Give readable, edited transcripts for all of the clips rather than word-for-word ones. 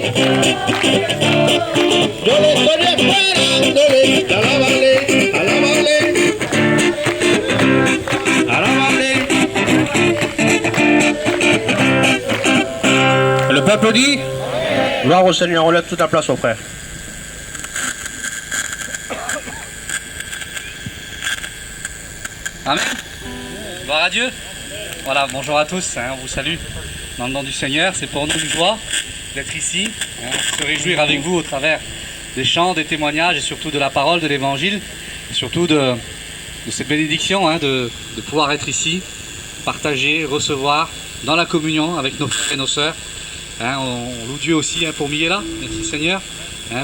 Yo lo estoy esperándole, alábale, alábale, alábale. Le peuple dit, gloire au Seigneur, on lève toute la place aux frères. Amen. Gloire à Dieu. Voilà, bonjour à tous, on vous salue dans le nom du Seigneur. C'est pour nous une joie d'être ici, se réjouir avec vous au travers des chants, des témoignages et surtout de la parole, de l'évangile, et surtout de cette bénédiction de pouvoir être ici, partager, recevoir dans la communion avec nos frères et nos sœurs. On loue Dieu aussi pour Miguela. Merci Seigneur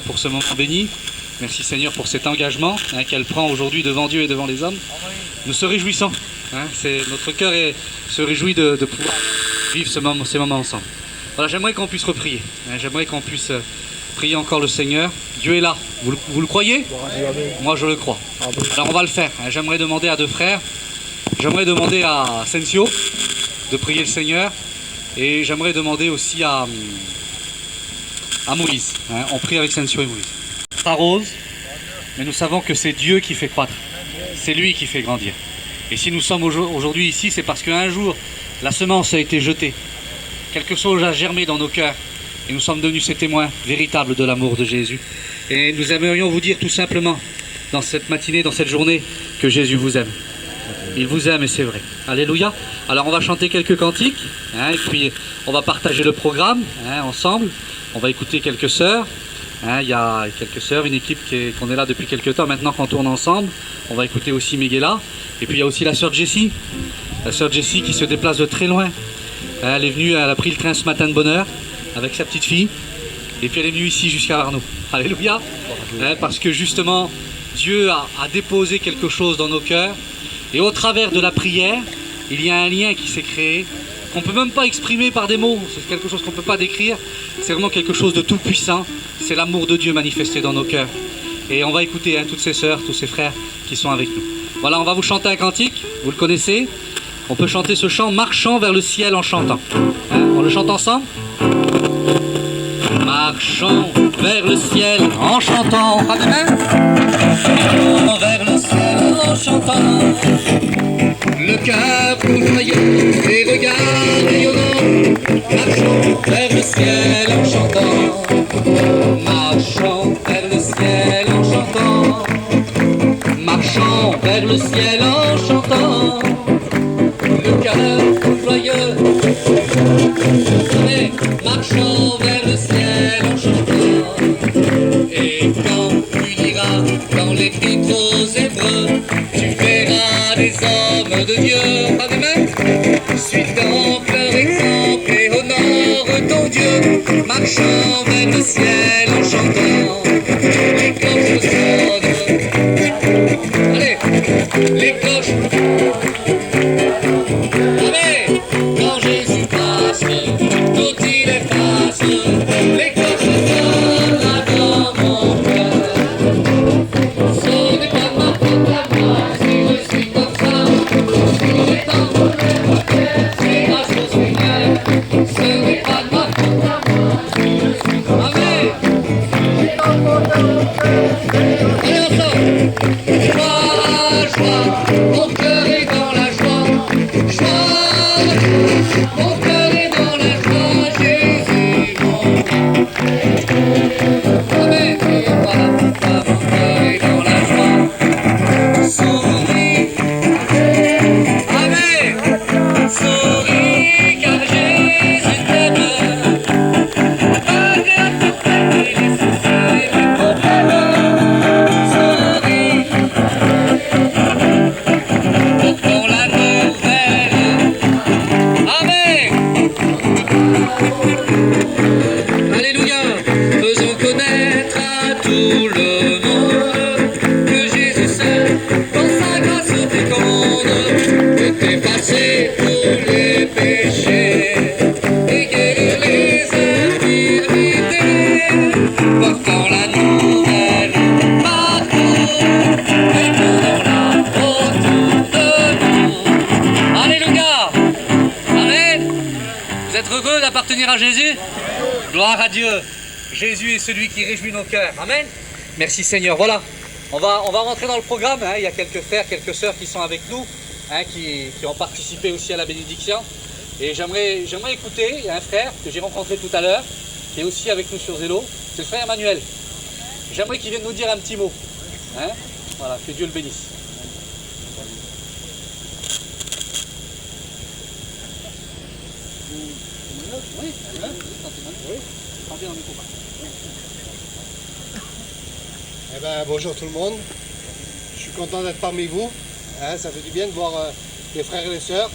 pour ce moment béni. Merci Seigneur pour cet engagement qu'elle prend aujourd'hui devant Dieu et devant les hommes. Nous se réjouissons. Notre cœur se réjouit de pouvoir vivre ces moments ensemble. Voilà, j'aimerais qu'on puisse reprier. J'aimerais qu'on puisse prier encore le Seigneur. Dieu est là. Vous le croyez? Moi je le crois. Alors on va le faire. J'aimerais demander à deux frères. J'aimerais demander à Sensio de prier le Seigneur. Et j'aimerais demander aussi à Moïse. On prie avec Sensio et Moïse. Arrose, mais nous savons que c'est Dieu qui fait croître. C'est lui qui fait grandir. Et si nous sommes aujourd'hui ici, c'est parce qu'un jour, la semence a été jetée. Quelque chose a germé dans nos cœurs. Et nous sommes devenus ces témoins véritables de l'amour de Jésus. Et nous aimerions vous dire tout simplement, dans cette matinée, dans cette journée, que Jésus vous aime. Il vous aime et c'est vrai. Alléluia. Alors on va chanter quelques cantiques. Et puis on va partager le programme ensemble. On va écouter quelques sœurs. Il y a quelques sœurs, une équipe qu'on est là depuis quelques temps maintenant qu'on tourne ensemble. On va écouter aussi Miguela. Et puis il y a aussi la sœur Jessie. La sœur Jessie qui se déplace de très loin. Elle est venue, elle a pris le train ce matin de bonne heure avec sa petite fille. Et puis elle est venue ici jusqu'à Arnaud. Alléluia. Parce que justement, Dieu a déposé quelque chose dans nos cœurs. Et au travers de la prière, il y a un lien qui s'est créé, qu'on ne peut même pas exprimer par des mots. C'est quelque chose qu'on ne peut pas décrire. C'est vraiment quelque chose de tout puissant. C'est l'amour de Dieu manifesté dans nos cœurs. Et on va écouter toutes ces sœurs, tous ces frères qui sont avec nous. Voilà, on va vous chanter un cantique, vous le connaissez. On peut chanter ce chant, marchant vers le ciel en chantant. On le chante ensemble? Marchons vers le ciel en chantant. Pas de main? Marchons vers le ciel en chantant. Le cœur tout joyeux, les regards rayonnants. Marchons vers le ciel en chantant. Marchons vers le ciel en chantant. Marchons vers le ciel en chantant. Le cœur tout joyeux. Allez, marchons vers le ciel en chantant. Et quand tu iras dans l'épître aux Hébreux, tu verras des hommes de Dieu. Pas de main? Suis donc leur exemple et honore ton Dieu. Marchons vers le ciel en chantant. Les cloches sonnent. Allez, les cloches. Allez, quand Jésus passe, tout il efface. Les cloches sonnent là dans mon cœur. Ce n'est pas ma faute à moi si je suis comme ça. Il est en bonheur, c'est grâce au Seigneur. Ce n'est pas ma faute à moi si je suis comme ça. Allez ensemble. Joie, joie, mon cœur est dans la joie. Joie, mon cœur est dans la joie. Jésus, mon Amen. Et voilà, mon cœur est dans la joie. Souris, Amen. Souris, car Jésus t'aime. Malgré toutes les soucis et les problèmes. Souris, portons la nouvelle. Amen. Alléluia. Faisons connaître à tout le monde que Jésus seul, dans sa grâce féconde, peut effacer tous les péchés et guérir les infirmités. Portons la nouvelle partout et tournons-la autour de nous. Alléluia. Amen. Vous êtes heureux d'appartenir à Jésus? Gloire à Dieu. Jésus est celui qui réjouit nos cœurs. Amen. Merci Seigneur. Voilà, on va rentrer dans le programme. Hein. Il y a quelques frères, quelques sœurs qui sont avec nous, hein, qui ont participé aussi à la bénédiction. Et j'aimerais écouter, il y a un frère que j'ai rencontré tout à l'heure, qui est aussi avec nous sur Zélo, c'est le frère Emmanuel. J'aimerais qu'il vienne nous dire un petit mot. Hein. Voilà, que Dieu le bénisse. Eh ben, bonjour tout le monde, je suis content d'être parmi vous, hein, ça fait du bien de voir les frères et les sœurs.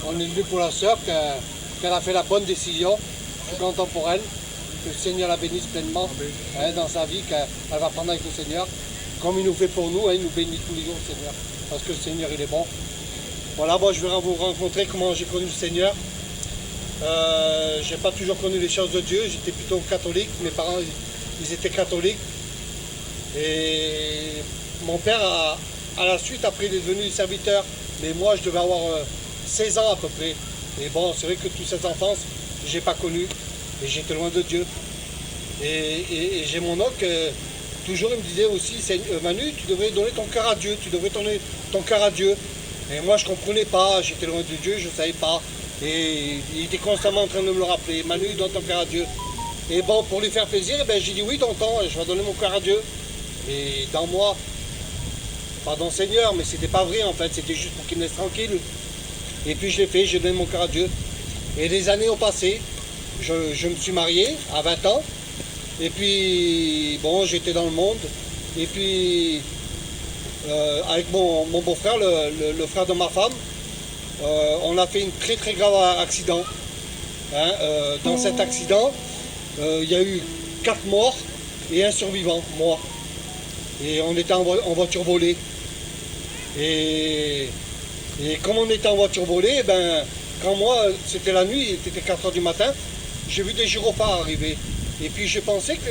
On est venu pour la sœur, qu'elle a fait la bonne décision, je suis content pour elle, que le Seigneur la bénisse pleinement, hein, dans sa vie, qu'elle va prendre avec le Seigneur, comme il nous fait pour nous, hein, il nous bénit tous les jours le Seigneur, parce que le Seigneur il est bon. Voilà, moi je vais vous rencontrer comment j'ai connu le Seigneur. J'ai pas toujours connu les choses de Dieu, j'étais plutôt catholique, mes parents ils étaient catholiques. Et mon père, à la suite, après, il est devenu serviteur. Mais moi, je devais avoir 16 ans à peu près. Et bon, c'est vrai que toute cette enfance, je n'ai pas connu. Et j'étais loin de Dieu. Et j'ai mon oncle, toujours, il me disait aussi, Manu, tu devrais donner ton cœur à Dieu. Tu devrais donner ton cœur à Dieu. Et moi, je ne comprenais pas. J'étais loin de Dieu, je ne savais pas. Et il était constamment en train de me le rappeler. Manu, donne ton cœur à Dieu. Et bon, pour lui faire plaisir, ben, j'ai dit oui, tonton, je vais donner mon cœur à Dieu. Et dans moi, pardon Seigneur, mais c'était pas vrai en fait, c'était juste pour qu'il me laisse tranquille. Et puis je l'ai fait, j'ai donné mon cœur à Dieu. Et les années ont passé, je me suis marié à 20 ans. Et puis, bon, j'étais dans le monde. Et puis, avec mon beau-frère, le frère de ma femme, on a fait un très très grave accident. Hein, dans cet accident, il y a eu 4 morts et un survivant, moi. Et on était en voiture volée. Et comme on était en voiture volée, ben, quand moi, c'était la nuit, c'était 4 h du matin, j'ai vu des gyrophares arriver. Et puis je pensais que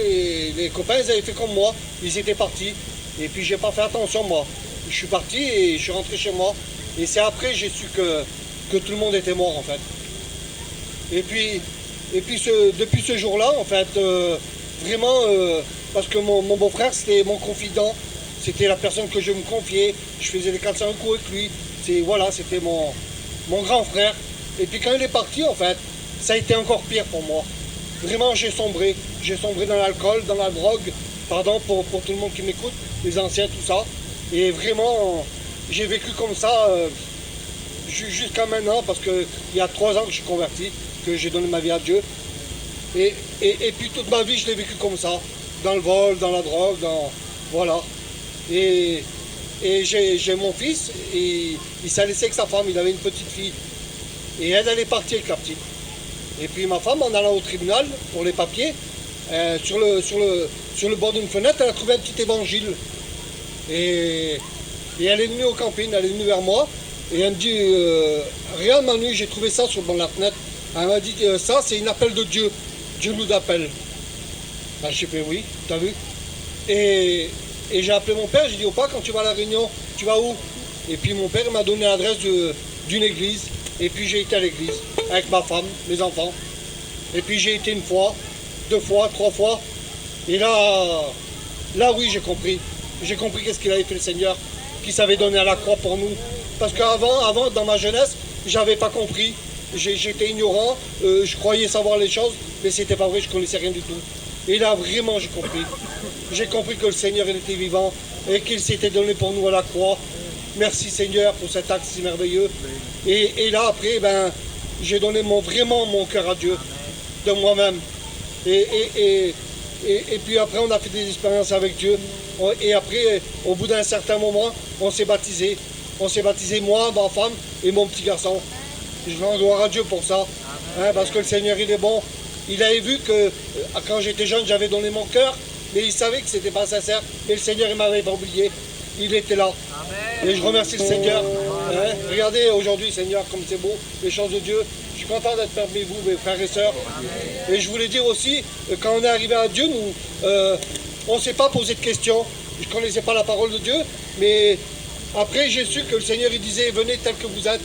les copains, ils avaient fait comme moi, ils étaient partis. Et puis j'ai pas fait attention moi. Je suis parti et je suis rentré chez moi. Et c'est après j'ai su que tout le monde était mort en fait. Et puis depuis ce jour-là, en fait, vraiment, parce que mon beau-frère, c'était mon confident, c'était la personne que je me confiais, je faisais des 400 coups avec lui, voilà, c'était mon grand frère. Et puis quand il est parti, en fait, ça a été encore pire pour moi. Vraiment, j'ai sombré dans l'alcool, dans la drogue, pardon pour tout le monde qui m'écoute, les anciens, tout ça. Et vraiment, j'ai vécu comme ça jusqu'à maintenant, parce qu'il y a 3 ans que je suis converti, que j'ai donné ma vie à Dieu. Et puis toute ma vie, je l'ai vécu comme ça, dans le vol, dans la drogue, voilà. Et j'ai mon fils, et il s'est laissé avec sa femme, il avait une petite fille. Et elle est partie avec la petite. Et puis ma femme, en allant au tribunal pour les papiers, sur le bord d'une fenêtre, elle a trouvé un petit évangile. Et elle est venue au camping, elle est venue vers moi, et elle me dit, regarde Manu, j'ai trouvé ça sur le bord de la fenêtre. Elle m'a dit, ça c'est un appel de Dieu. Dieu nous appelle. Ben, j'ai fait oui, t'as vu. Et j'ai appelé mon père, j'ai dit, Opa, quand tu vas à la Réunion, tu vas où? Et puis mon père m'a donné l'adresse d'une église. Et puis j'ai été à l'église, avec ma femme, mes enfants. Et puis j'ai été 1 fois, 2 fois, 3 fois. Et là oui, j'ai compris. J'ai compris qu'est-ce qu'il avait fait le Seigneur, qu'il s'avait donné à la croix pour nous. Parce qu'avant, dans ma jeunesse, j'avais pas compris. J'étais ignorant, je croyais savoir les choses, mais c'était pas vrai, je connaissais rien du tout. Et là, vraiment, j'ai compris. J'ai compris que le Seigneur, il était vivant et qu'il s'était donné pour nous à la croix. Merci Seigneur pour cet acte si merveilleux. Et là, après, ben, j'ai donné vraiment mon cœur à Dieu, de moi-même. Et puis après, on a fait des expériences avec Dieu. Et après, au bout d'un certain moment, on s'est baptisé. On s'est baptisé, moi, ma femme et mon petit garçon. Je rends gloire à Dieu pour ça, hein, parce que le Seigneur, il est bon. Il avait vu que quand j'étais jeune, j'avais donné mon cœur, mais il savait que c'était pas sincère. Mais le Seigneur, il m'avait pas oublié. Il était là. Amen. Et je remercie le Seigneur. Hein. Regardez aujourd'hui, Seigneur, comme c'est beau, les choses de Dieu. Je suis content d'être parmi vous, mes frères et sœurs. Amen. Et je voulais dire aussi, quand on est arrivé à Dieu, nous, on ne s'est pas posé de questions. Je ne connaissais pas la parole de Dieu, mais après, j'ai su que le Seigneur, il disait, venez tel que vous êtes.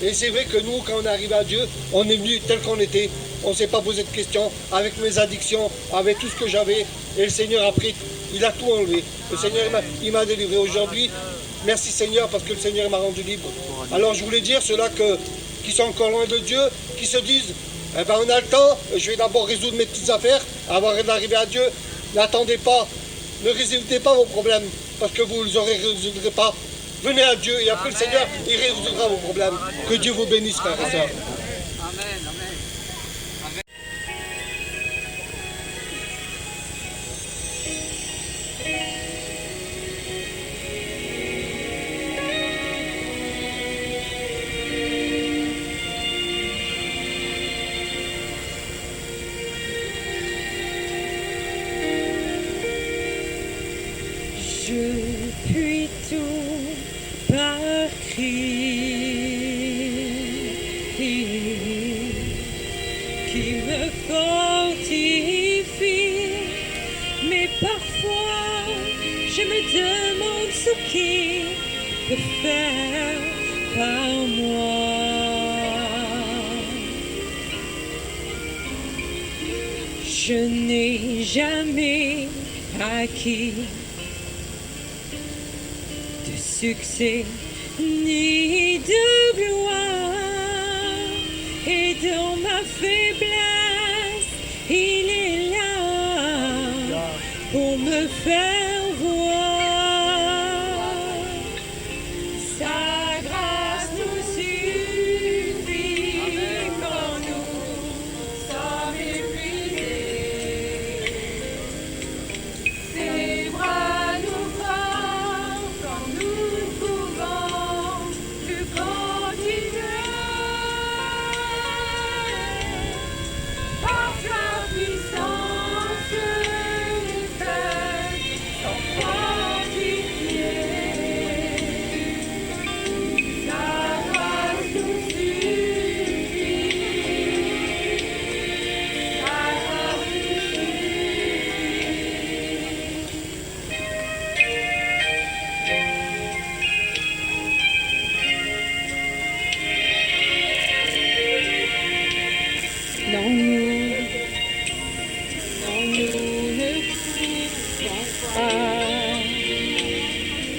Et c'est vrai que nous, quand on est arrivé à Dieu, on est venu tel qu'on était. On ne s'est pas posé de questions, avec mes addictions, avec tout ce que j'avais. Et le Seigneur a pris, il a tout enlevé. Le Seigneur, il m'a délivré aujourd'hui. Merci Seigneur, parce que le Seigneur m'a rendu libre. Alors je voulais dire, ceux-là qui sont encore loin de Dieu, qui se disent, eh ben on a le temps, je vais d'abord résoudre mes petites affaires, avant d'arriver à Dieu. N'attendez pas, ne résolvez pas vos problèmes, parce que vous ne les résoudrez pas. Venez à Dieu et après le Seigneur, il résoudra vos problèmes. Que Dieu vous bénisse, frères et sœurs. Amen, amen. Je puis tout par Christ qui me fortifie, mais parfois je me demande ce qu'il peut faire par moi. Je n'ai jamais acquis de succès ni de gloire, et dans ma faiblesse, il est là pour me faire voir. Sa grâce nous suffit quand nous sommes épuisés. Ses bras nous forment quand nous pouvons plus continuer. Par sa puissance, les faibles sont fortifiés. Sa grâce nous suffit. Sa grâce nous Non, nous ne pouvons pas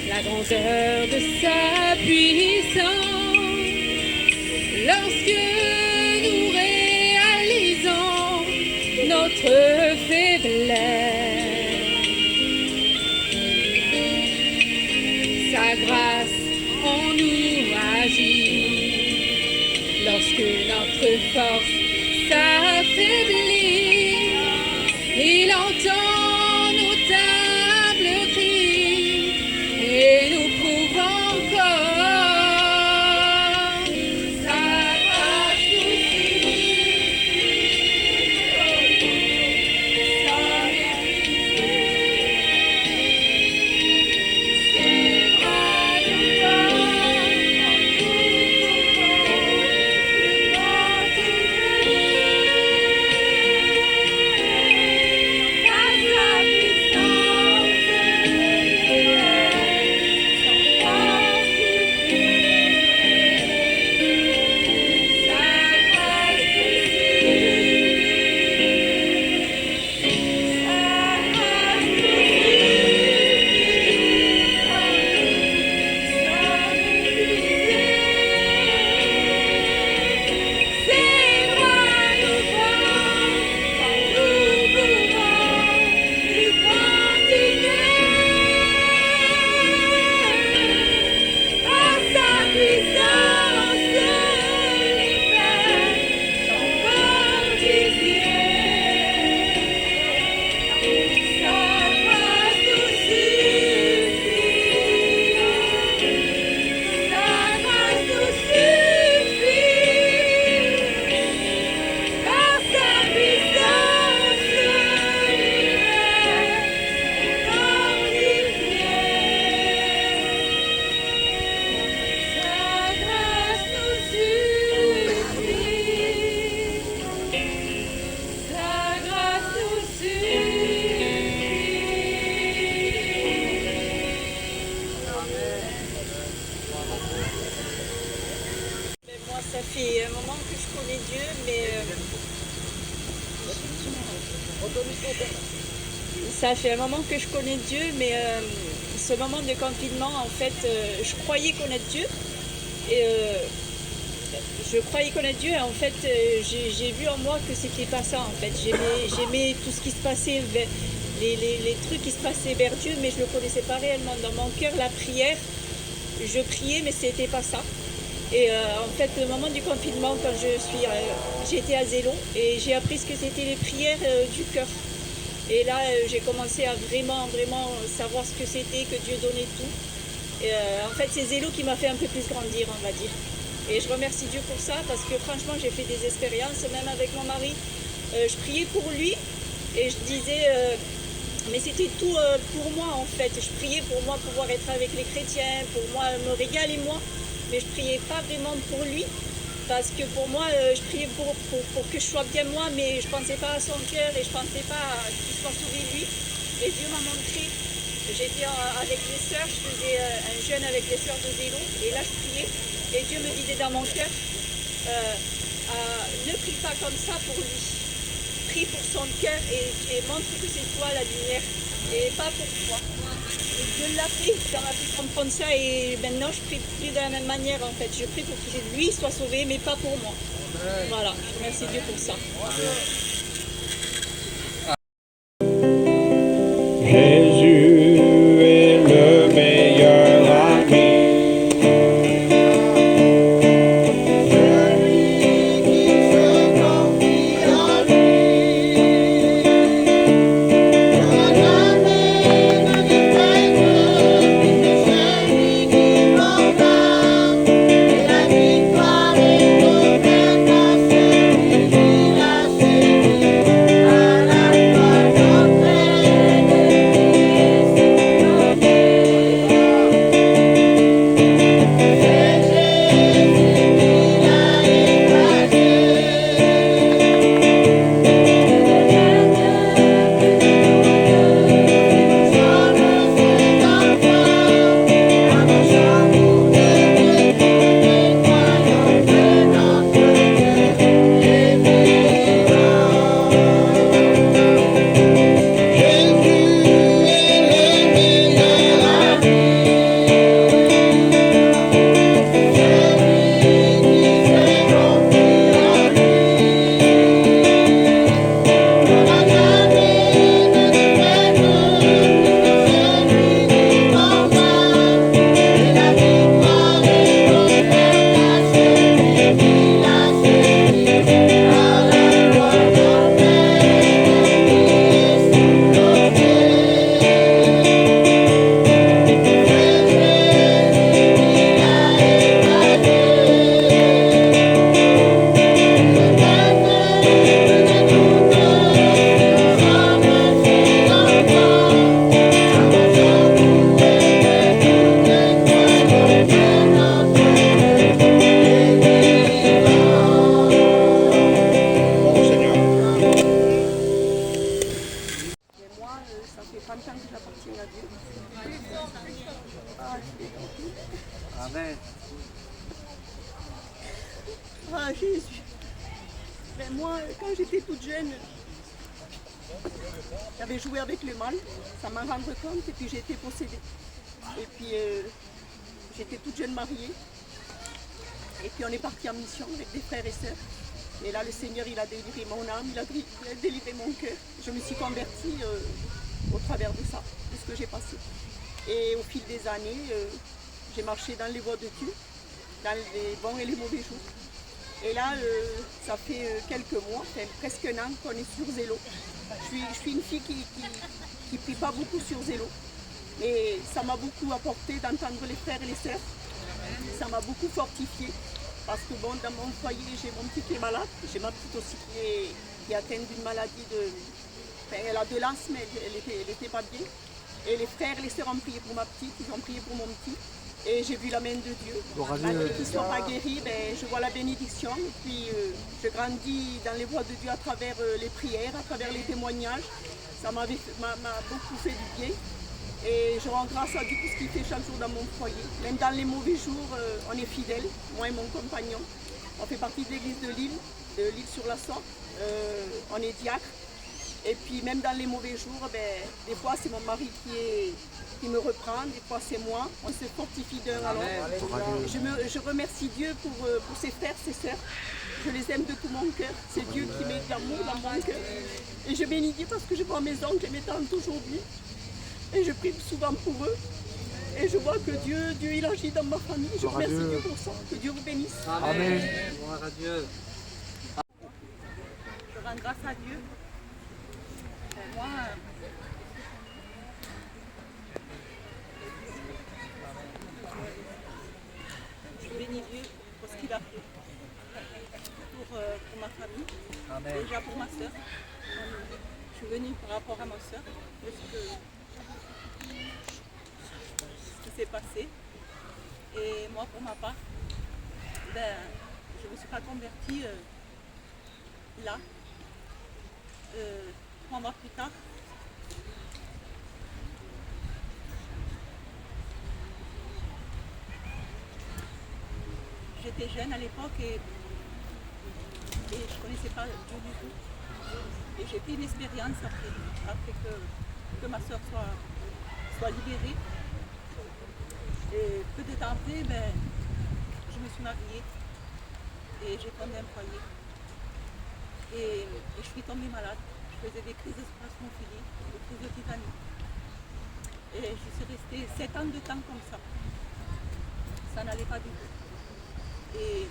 la grandeur de sa puissance lorsque nous réalisons notre faiblesse. Sa grâce en nous agit lorsque notre force s'affaiblit. Il entend nos humbles cris et nous prouve encore. Sa grâce nous suffit. Sans ses bras nous donnent, nous pouvons plus continuer. Dieu, mais ça fait un moment que je connais Dieu, mais ce moment de confinement, en fait, je croyais connaître Dieu. Et je croyais connaître Dieu, et en fait, j'ai vu en moi que c'était pas ça, en fait. J'aimais tout ce qui se passait, les trucs qui se passaient vers Dieu, mais je ne le connaissais pas réellement. Dans mon cœur, la prière, je priais, mais c'était pas ça. Et en fait, le moment du confinement, quand j'étais à Zélon, et j'ai appris ce que c'était les prières du cœur. Et là, j'ai commencé à vraiment savoir ce que c'était, que Dieu donnait tout. Et en fait, c'est Zélo qui m'a fait un peu plus grandir, on va dire. Et je remercie Dieu pour ça, parce que franchement, j'ai fait des expériences, même avec mon mari. Je priais pour lui, et je disais, mais c'était tout pour moi, en fait. Je priais pour moi pouvoir être avec les chrétiens, pour moi me régaler moi. Mais je priais pas vraiment pour lui, parce que pour moi, je priais pour que je sois bien moi, mais je pensais pas à son cœur et je pensais pas qu'il soit sauvé lui. Et Dieu m'a montré, j'étais avec les sœurs, je faisais un jeûne avec les sœurs de Zélo, et là je priais, et Dieu me disait dans mon cœur, ne prie pas comme ça pour lui, prie pour son cœur et montre que c'est toi la lumière, et pas pour toi. Et Dieu l'a fait, ça m'a fait comprendre ça, et maintenant je prie plus de la même manière en fait. Je prie pour que lui soit sauvé, mais pas pour moi. Voilà, je remercie Dieu pour ça. Jésus est le meilleur ami. Celui qui se confie en lui, n'aura jamais de défaite, c'est celui qui combat, et la victoire est offerte à celui qui l'a séduit, à la gloire d'entraîner. Bon Seigneur. Mais moi, ça fait 30 ans que j'appartiens à Dieu. Amen. Ah, Jésus. Mais moi, quand j'étais toute jeune, j'avais joué avec le mal, ça m'a rendu compte, et puis j'ai été possédée. Et puis, j'étais toute jeune mariée. Et puis, on est parti en mission avec des frères et sœurs. Et là, le Seigneur, il a délivré mon âme, il a délivré mon cœur. Je me suis convertie au travers de ça, de ce que j'ai passé. Et au fil des années, j'ai marché dans les voies de Dieu, dans les bons et les mauvais jours. Et là, ça fait quelques mois, presque un an qu'on est sur Zélo. Je suis une fille qui prie pas beaucoup sur Zélo, mais ça m'a beaucoup apporté d'entendre les frères et les sœurs. Ça m'a beaucoup fortifiée. Parce que bon, dans mon foyer, j'ai mon petit qui est malade, j'ai ma petite aussi qui est atteinte d'une maladie elle a de l'asthme, elle était pas bien. Et les frères et les sœurs ont prié pour ma petite, ils ont prié pour mon petit. Et j'ai vu la main de Dieu. Malgré qu'ils ne soient pas guéris, je vois la bénédiction. Et puis je grandis dans les voies de Dieu à travers les prières, à travers les témoignages. Ça m'a beaucoup fait du bien. Et je rends grâce à Dieu pour ce qu'il fait chaque jour dans mon foyer. Même dans les mauvais jours, on est fidèles, moi et mon compagnon. On fait partie de l'église de Lille. de l'Île-sur-la-Sorgue. On est diacre. Et puis même dans les mauvais jours, des fois c'est mon mari qui me reprend, des fois c'est moi. On se fortifie d'un à l'autre. Je remercie Dieu pour ses frères, ses sœurs. Je les aime de tout mon cœur. C'est Dieu qui met de l'amour dans mon cœur. Et je bénis Dieu parce que je vois mes oncles et mes tantes aujourd'hui. Et je prie souvent pour eux. Et je vois que Dieu il agit dans ma famille. Je remercie Dieu pour ça. Que Dieu vous bénisse. Amen. Gloire à Dieu. Je rends grâce à Dieu. Moi, je bénis Dieu pour ce qu'il a fait. Pour ma famille. Amen. Déjà pour ma soeur. Je suis venue par rapport à ma soeur. Ce qui s'est passé. Et moi, pour ma part, je ne me suis pas convertie là. 3 mois plus tard. J'étais jeune à l'époque et je ne connaissais pas Dieu du tout. Et j'ai fait une expérience après que ma soeur soit libérée. Et peu de temps après, je me suis mariée et j'ai fondé un foyer. Et je suis tombée malade. Je faisais des crises de spasmophilie, des crises de tétanie. Et je suis restée 7 ans de temps comme ça. Ça n'allait pas du tout. Et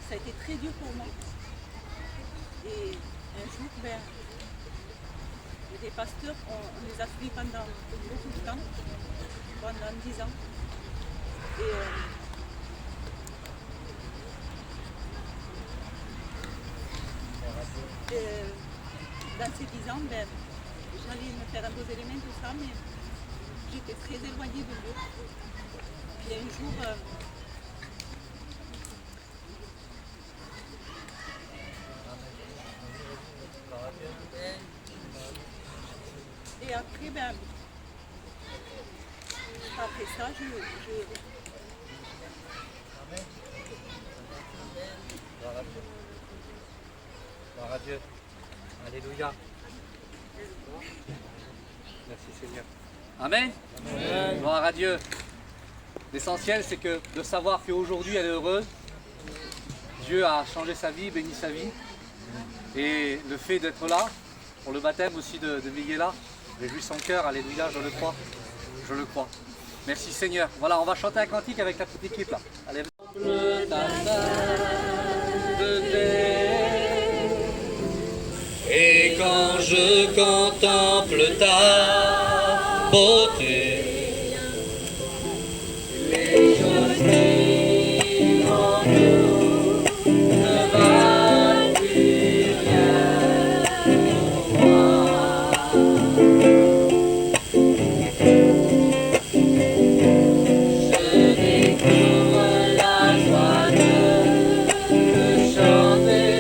ça a été très dur pour moi. Et un jour, des pasteurs, on les a suivis pendant beaucoup de temps, pendant 10 ans. Et dans ces 10 ans, j'allais me faire imposer les mains, tout ça, mais j'étais très éloignée de Dieu. Puis un jour, et après, après ça, Gloire à Dieu. Alléluia. Merci Seigneur. Amen. Gloire à Dieu. L'essentiel, c'est que de savoir qu'aujourd'hui elle est heureuse. Dieu a changé sa vie, béni sa vie. Et le fait d'être là, pour le baptême aussi de Miguela, réjouit son cœur. Alléluia, je le crois. Je le crois. Merci Seigneur. Voilà, on va chanter un cantique avec la petite équipe là. Allez. Et quand je contemple ta beauté, les choses qui m'entourent ne valent plus rien pour moi. Je découvre la joie de chanter.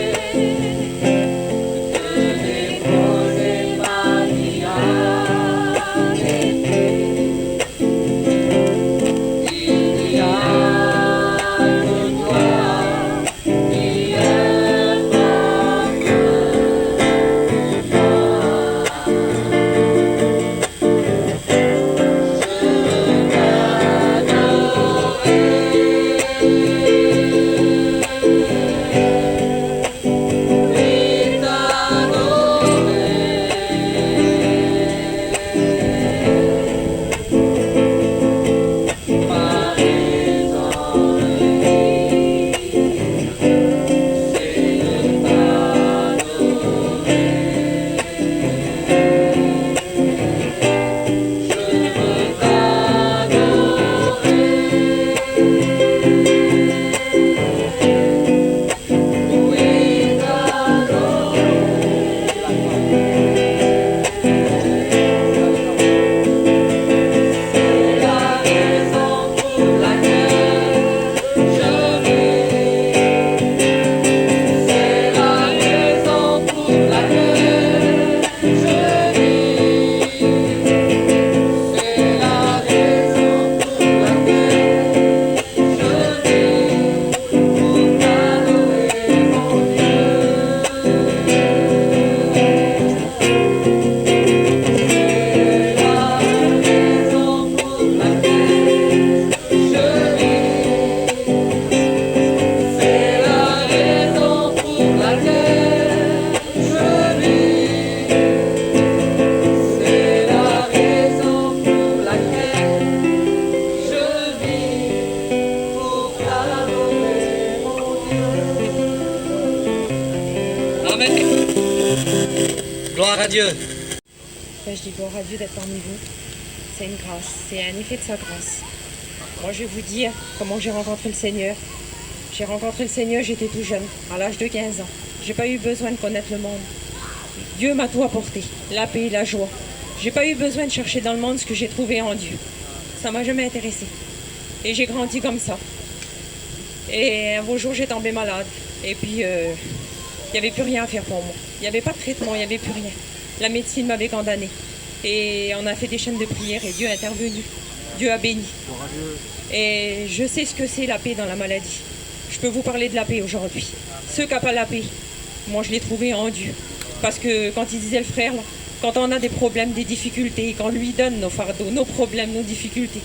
Déposer ma vie à l'été. Amen. Gloire à Dieu. Je dis gloire à Dieu d'être parmi vous. C'est une grâce, c'est un effet de sa grâce. Moi, je vais vous dire comment j'ai rencontré le Seigneur. J'ai rencontré le Seigneur, j'étais tout jeune, à l'âge de 15 ans. J'ai pas eu besoin de connaître le monde. Dieu m'a tout apporté, la paix, la joie. J'ai pas eu besoin de chercher dans le monde ce que j'ai trouvé en Dieu. Ça m'a jamais intéressé. Et j'ai grandi comme ça. Et un beau jour, j'ai tombé malade. Et puis, il n'y avait plus rien à faire pour moi. Il n'y avait pas de traitement, il n'y avait plus rien. La médecine m'avait condamnée. Et on a fait des chaînes de prière et Dieu est intervenu. Dieu a béni. Et je sais ce que c'est la paix dans la maladie. Je peux vous parler de la paix aujourd'hui. Ceux qui n'ont pas la paix, moi je l'ai trouvé en Dieu. Parce que quand il disait le frère, là, quand on a des problèmes, des difficultés, qu'on lui donne nos fardeaux, nos problèmes, nos difficultés,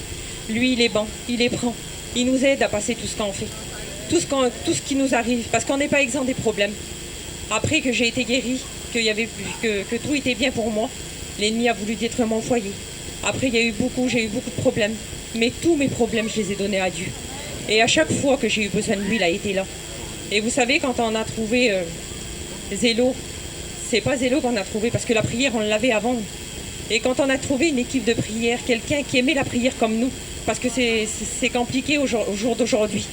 lui il est bon, il les prend. Il nous aide à passer tout ce qu'on fait. Tout ce qui nous arrive. Parce qu'on n'est pas exempt des problèmes. Après que j'ai été guérie, que tout était bien pour moi, l'ennemi a voulu détruire mon foyer. Après, j'ai eu beaucoup de problèmes. Mais tous mes problèmes, je les ai donnés à Dieu. Et à chaque fois que j'ai eu besoin de lui, il a été là. Et vous savez, quand on a trouvé Zélo, c'est pas Zélo qu'on a trouvé, parce que la prière, on l'avait avant. Et quand on a trouvé une équipe de prière, quelqu'un qui aimait la prière comme nous, parce que c'est compliqué au jour d'aujourd'hui,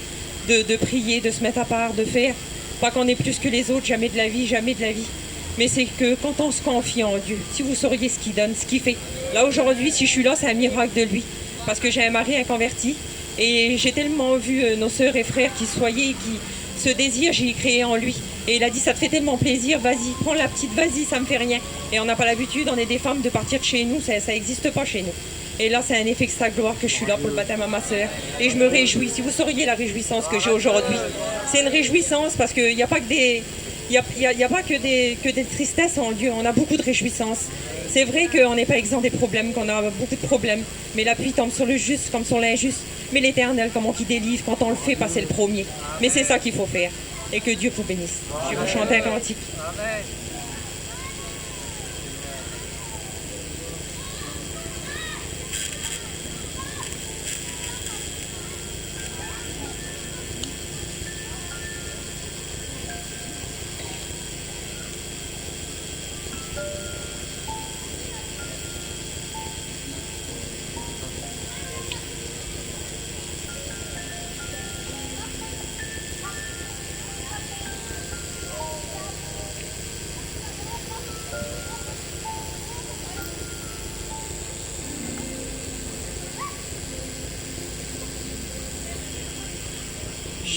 de prier, de se mettre à part, de faire. Pas qu'on est plus que les autres, jamais de la vie, jamais de la vie. Mais c'est que quand on se confie en Dieu, si vous sauriez ce qu'il donne, ce qu'il fait. Là aujourd'hui, si je suis là, c'est un miracle de lui. Parce que j'ai un mari inconverti. Et j'ai tellement vu nos sœurs et frères qui soyaient, qui ce désir, j'ai créé en lui. Et il a dit, ça te fait tellement plaisir, vas-y, prends la petite, vas-y, ça me fait rien. Et on n'a pas l'habitude, on est des femmes, de partir de chez nous, ça n'existe pas chez nous. Et là, c'est un effet de sa gloire que je suis là pour le baptême à ma sœur. Et je me réjouis, si vous sauriez la réjouissance que j'ai aujourd'hui. C'est une réjouissance parce qu'il n'y a pas que des... Il n'y a pas que des tristesses en Dieu, on a beaucoup de réjouissance. C'est vrai qu'on n'est pas exempt des problèmes, qu'on a beaucoup de problèmes, mais l'appui tombe sur le juste comme sur l'injuste. Mais l'Éternel, comment il délivre, quand on le fait, c'est le premier. Mais c'est ça qu'il faut faire. Et que Dieu vous bénisse. Je vais vous chanter un cantique. Amen.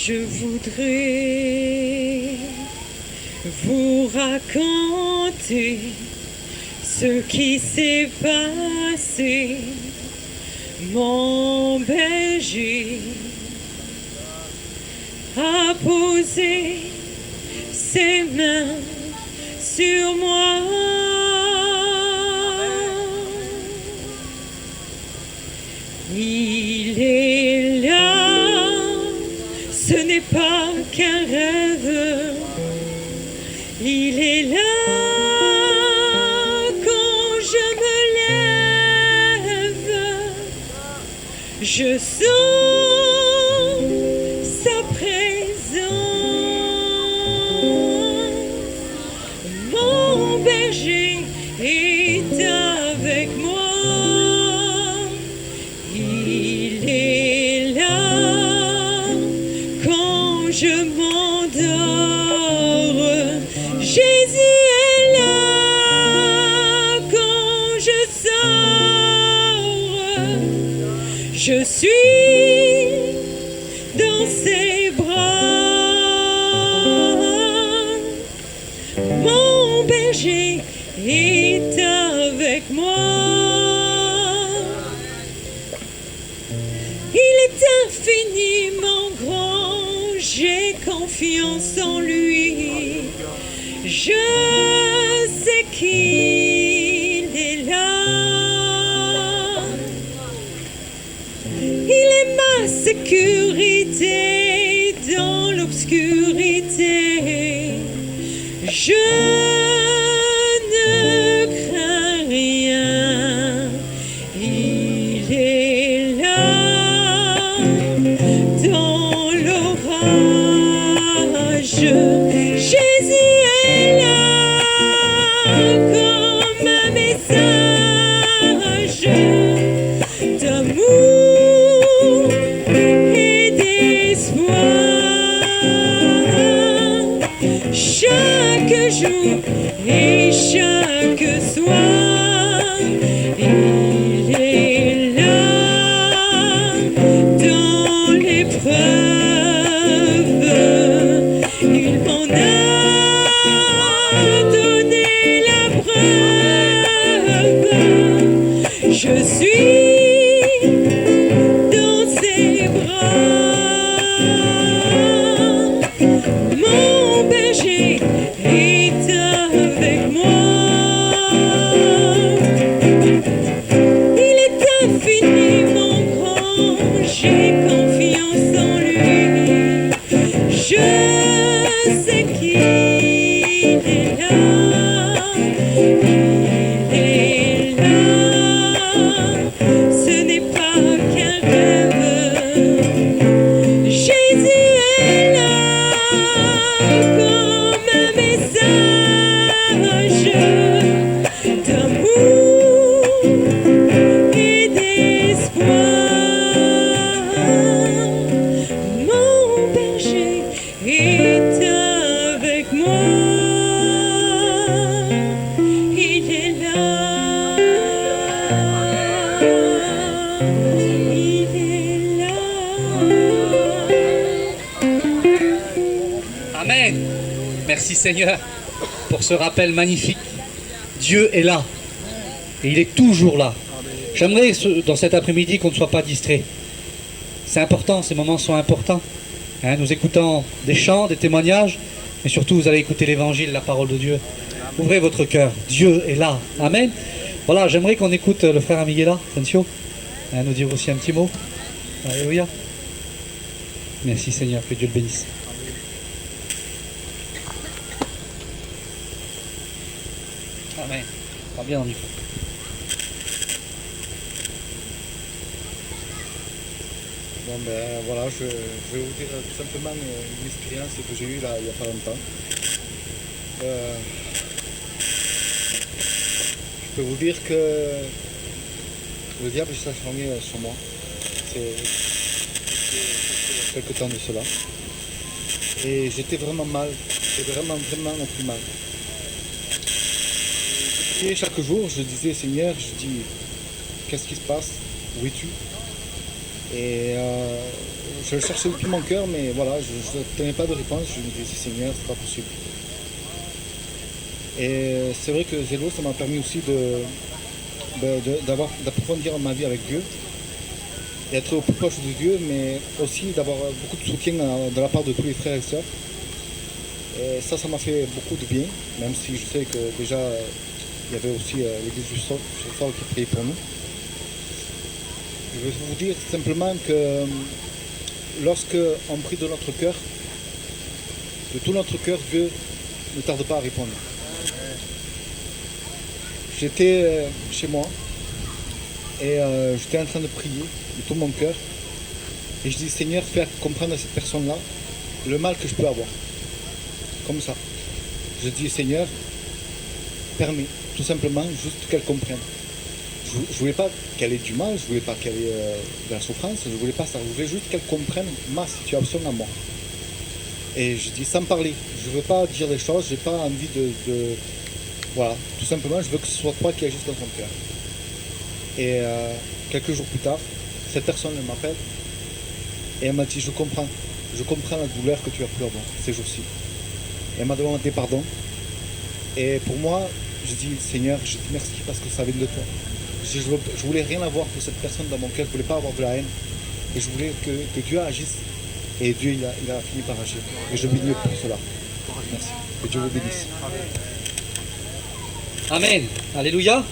Je voudrais vous raconter ce qui s'est passé. Mon berger a posé ses mains sur moi. Il est là, ce n'est pas qu'un rêve. Il est là quand je me lève. Je sens sa présence. Mon berger est avec moi. Il est là quand je m'endors. Jésus est là quand je sors. Je suis dans ses bras. Mon berger est avec moi. Il est infiniment grand, j'ai confiance en lui. Je sais qu'il est là. Il est ma sécurité dans l'obscurité. Je ne crains rien. Il est là dans l'orage. Jésus est là chaque jour et chaque soir. Il est là dans l'épreuve. Il m'en a donné la preuve. Je suis dans ses bras. Mon berger est avec moi. Il est infiniment grand. J'ai confiance en lui. Je sais qu'il est là. Il est là. Ce n'est pas qu'un rêve. Jésus est là comme un message d'amour et d'espoir. Mon berger est avec moi. Il est là. Il est là. Amen. Merci Seigneur pour ce rappel magnifique. Dieu est là. Et il est toujours là. J'aimerais dans cet après-midi qu'on ne soit pas distrait. C'est important, ces moments sont importants. Hein, nous écoutons des chants, des témoignages, mais surtout vous allez écouter l'évangile, la parole de Dieu. Ouvrez votre cœur. Dieu est là. Amen. Voilà, j'aimerais qu'on écoute le frère Miguela, Tencio, hein, nous dire aussi un petit mot. Alléluia. Merci Seigneur, que Dieu le bénisse. Amen. Parle bien dans le micro. Bon ben voilà, je vais vous dire tout simplement une expérience que j'ai eue là il n'y a pas longtemps. Je peux vous dire que le diable s'est acharné sur moi. C'est quelque temps de cela. Et j'étais vraiment mal. J'étais vraiment au plus mal. Et chaque jour, je disais Seigneur, je dis qu'est-ce qui se passe? Où es-tu? Et je le cherchais au plus mon cœur, mais voilà, je ne tenais pas de réponse. Je me disais Seigneur, c'est pas possible. Et c'est vrai que Zélo, ça m'a permis aussi d'approfondir ma vie avec Dieu, et être au plus proche de Dieu, mais aussi d'avoir beaucoup de soutien de la part de tous les frères et sœurs. Et ça m'a fait beaucoup de bien, même si je sais que déjà il y avait aussi l'église du Sol qui priait pour nous. Je veux vous dire simplement que lorsque on prie de notre cœur, de tout notre cœur, Dieu ne tarde pas à répondre. J'étais chez moi et j'étais en train de prier de tout mon cœur et je dis Seigneur, fais comprendre à cette personne-là le mal que je peux avoir. Comme ça. Je dis Seigneur, permets tout simplement juste qu'elle comprenne. Je ne voulais pas qu'elle ait du mal, je ne voulais pas qu'elle ait de la souffrance, je ne voulais pas ça, je voulais juste qu'elle comprenne ma situation à moi. Et je dis sans parler, je ne veux pas dire des choses, je n'ai pas envie de... Voilà, tout simplement, je veux que ce soit toi qui agisses dans son cœur. Et quelques jours plus tard, cette personne m'appelle et elle m'a dit je comprends la douleur que tu as pu avoir ces jours-ci. Elle m'a demandé pardon. Et pour moi, je dis Seigneur, je dis merci parce que ça vient de toi. Je voulais rien avoir pour cette personne dans mon cœur, je voulais pas avoir de la haine. Et je voulais que Dieu agisse. Et Dieu, il a fini par agir. Et je bénis pour cela. Merci. Que Dieu vous bénisse. Amen. Alléluia.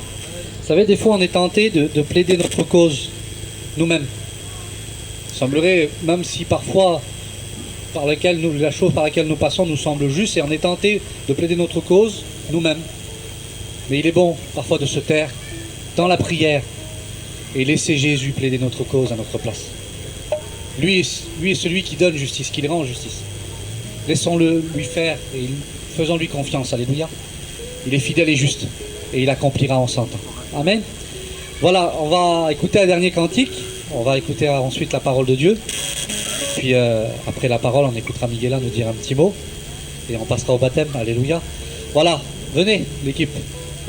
Vous savez, des fois, on est tenté de plaider notre cause nous-mêmes. Il semblerait, même si parfois la chose par laquelle nous passons nous semble juste, et on est tenté de plaider notre cause nous-mêmes. Mais il est bon parfois de se taire dans la prière et laisser Jésus plaider notre cause à notre place. Lui est celui qui donne justice, qui rend justice. Laissons-le lui faire et faisons-lui confiance. Alléluia. Il est fidèle et juste et il accomplira en son temps. Amen. Voilà, on va écouter un dernier cantique. On va écouter ensuite la parole de Dieu. Puis après la parole, on écoutera Miguela nous dire un petit mot. et on passera au baptême. Alléluia. Voilà, venez l'équipe.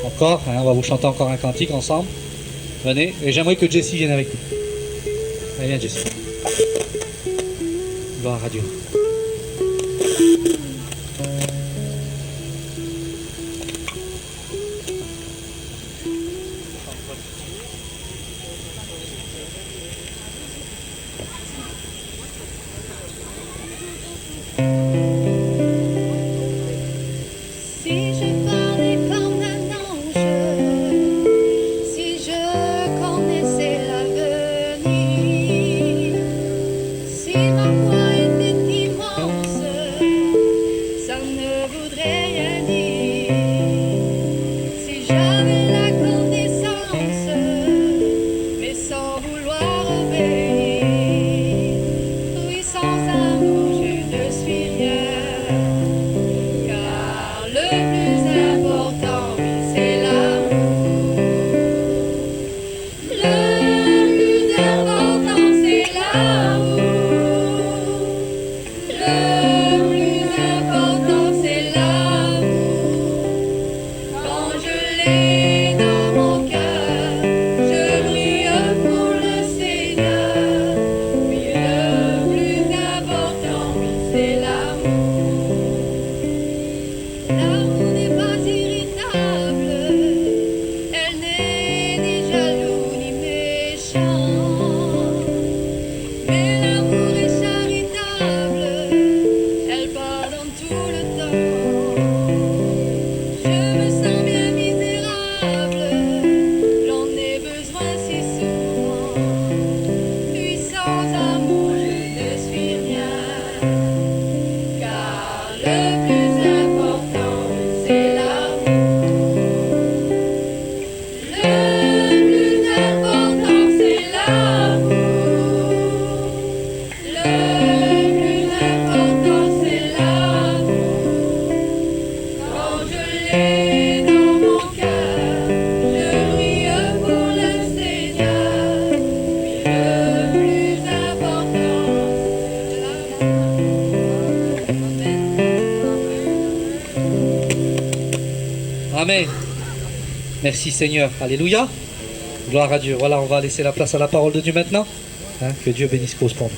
Encore, hein, on va vous chanter encore un cantique ensemble. Venez, et j'aimerais que Jessie vienne avec nous. Allez, viens Jessie. Gloire à Dieu. Si je parlais comme un ange, si je connaissais l'avenir, si ma voix était immense, ça ne voudrait rien dire. Si j'avais la connaissance, mais sans vouloir obéir, oui, sans amour, je ne suis rien. Car le plus important, oui, c'est l'amour. Le plus important, c'est l'amour. Le plus important, c'est l'amour. Quand je l'ai dans mon cœur, je brille pour le Seigneur. Oui, le plus important, oui, c'est l'amour. L'amour n'est pas irritable, elle n'est ni jaloux ni méchant. Mais l'amour est charitable, elle pardonne tout le temps. Je me sens bien misérable, j'en ai besoin si souvent. Puis sans amour, je ne suis rien. Car le plus important, c'est l'amour. Le plus important, c'est l'amour. Le plus important, c'est l'amour. Quand je l'ai dans mon cœur, je brille pour le Seigneur. Oui, le plus important, c'est l'amour. Amen. Merci Seigneur. Alléluia. Gloire à Dieu. Voilà, on va laisser la place à la parole de Dieu maintenant. Hein, que Dieu bénisse cause pour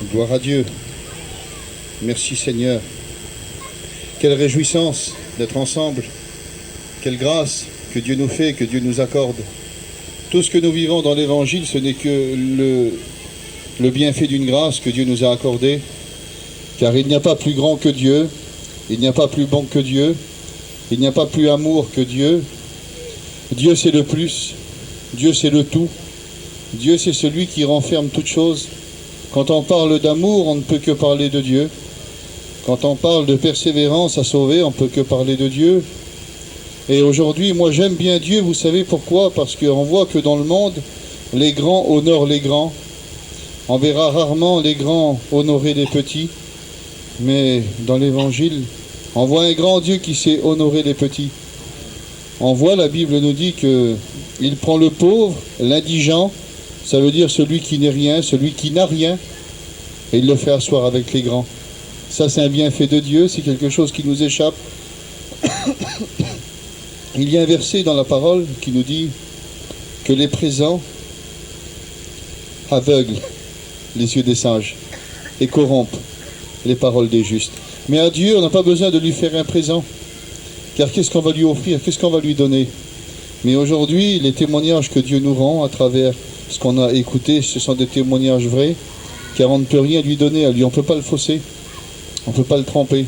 nous. Gloire à Dieu. Merci Seigneur. Quelle réjouissance d'être ensemble. Quelle grâce que Dieu nous fait, que Dieu nous accorde. Tout ce que nous vivons dans l'Évangile, ce n'est que le bienfait d'une grâce que Dieu nous a accordée. Car il n'y a pas plus grand que Dieu, il n'y a pas plus bon que Dieu, il n'y a pas plus amour que Dieu. Dieu c'est le plus, Dieu c'est le tout, Dieu c'est celui qui renferme toutes choses. Quand on parle d'amour, on ne peut que parler de Dieu. Quand on parle de persévérance à sauver, on ne peut que parler de Dieu. Et aujourd'hui, moi j'aime bien Dieu, vous savez pourquoi? Parce qu'on voit que dans le monde, les grands honorent les grands. On verra rarement les grands honorer les petits. Mais dans l'Évangile, on voit un grand Dieu qui sait honorer les petits. On voit, la Bible nous dit qu'il prend le pauvre, l'indigent, ça veut dire celui qui n'est rien, celui qui n'a rien, et il le fait asseoir avec les grands. Ça, c'est un bienfait de Dieu, c'est quelque chose qui nous échappe. Il y a un verset dans la parole qui nous dit que les présents aveuglent les yeux des sages et corrompent les paroles des justes. Mais à Dieu, on n'a pas besoin de lui faire un présent. Car qu'est-ce qu'on va lui offrir? Qu'est-ce qu'on va lui donner? Mais aujourd'hui, les témoignages que Dieu nous rend à travers ce qu'on a écouté, ce sont des témoignages vrais, car on ne peut rien lui donner à lui. On ne peut pas le fausser. On ne peut pas le tromper.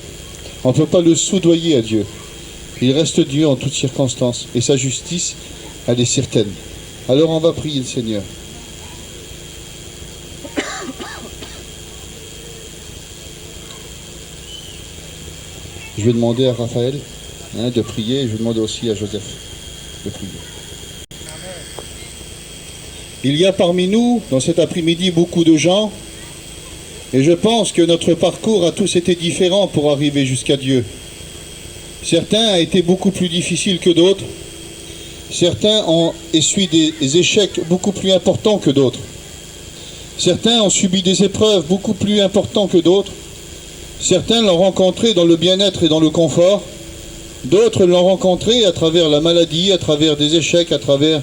On ne peut pas le soudoyer à Dieu. Il reste Dieu en toutes circonstances. Et sa justice, elle est certaine. Alors on va prier le Seigneur. Je vais demander à Raphaël de prier, et je vais demander aussi à Joseph de prier. Il y a parmi nous, dans cet après-midi, beaucoup de gens, et je pense que notre parcours a tous été différent pour arriver jusqu'à Dieu. Certains ont été beaucoup plus difficiles que d'autres, Certains ont essuyé des échecs beaucoup plus importants que d'autres. Certains ont subi des épreuves beaucoup plus importantes que d'autres. Certains l'ont rencontré dans le bien-être et dans le confort. D'autres l'ont rencontré à travers la maladie, à travers des échecs, à travers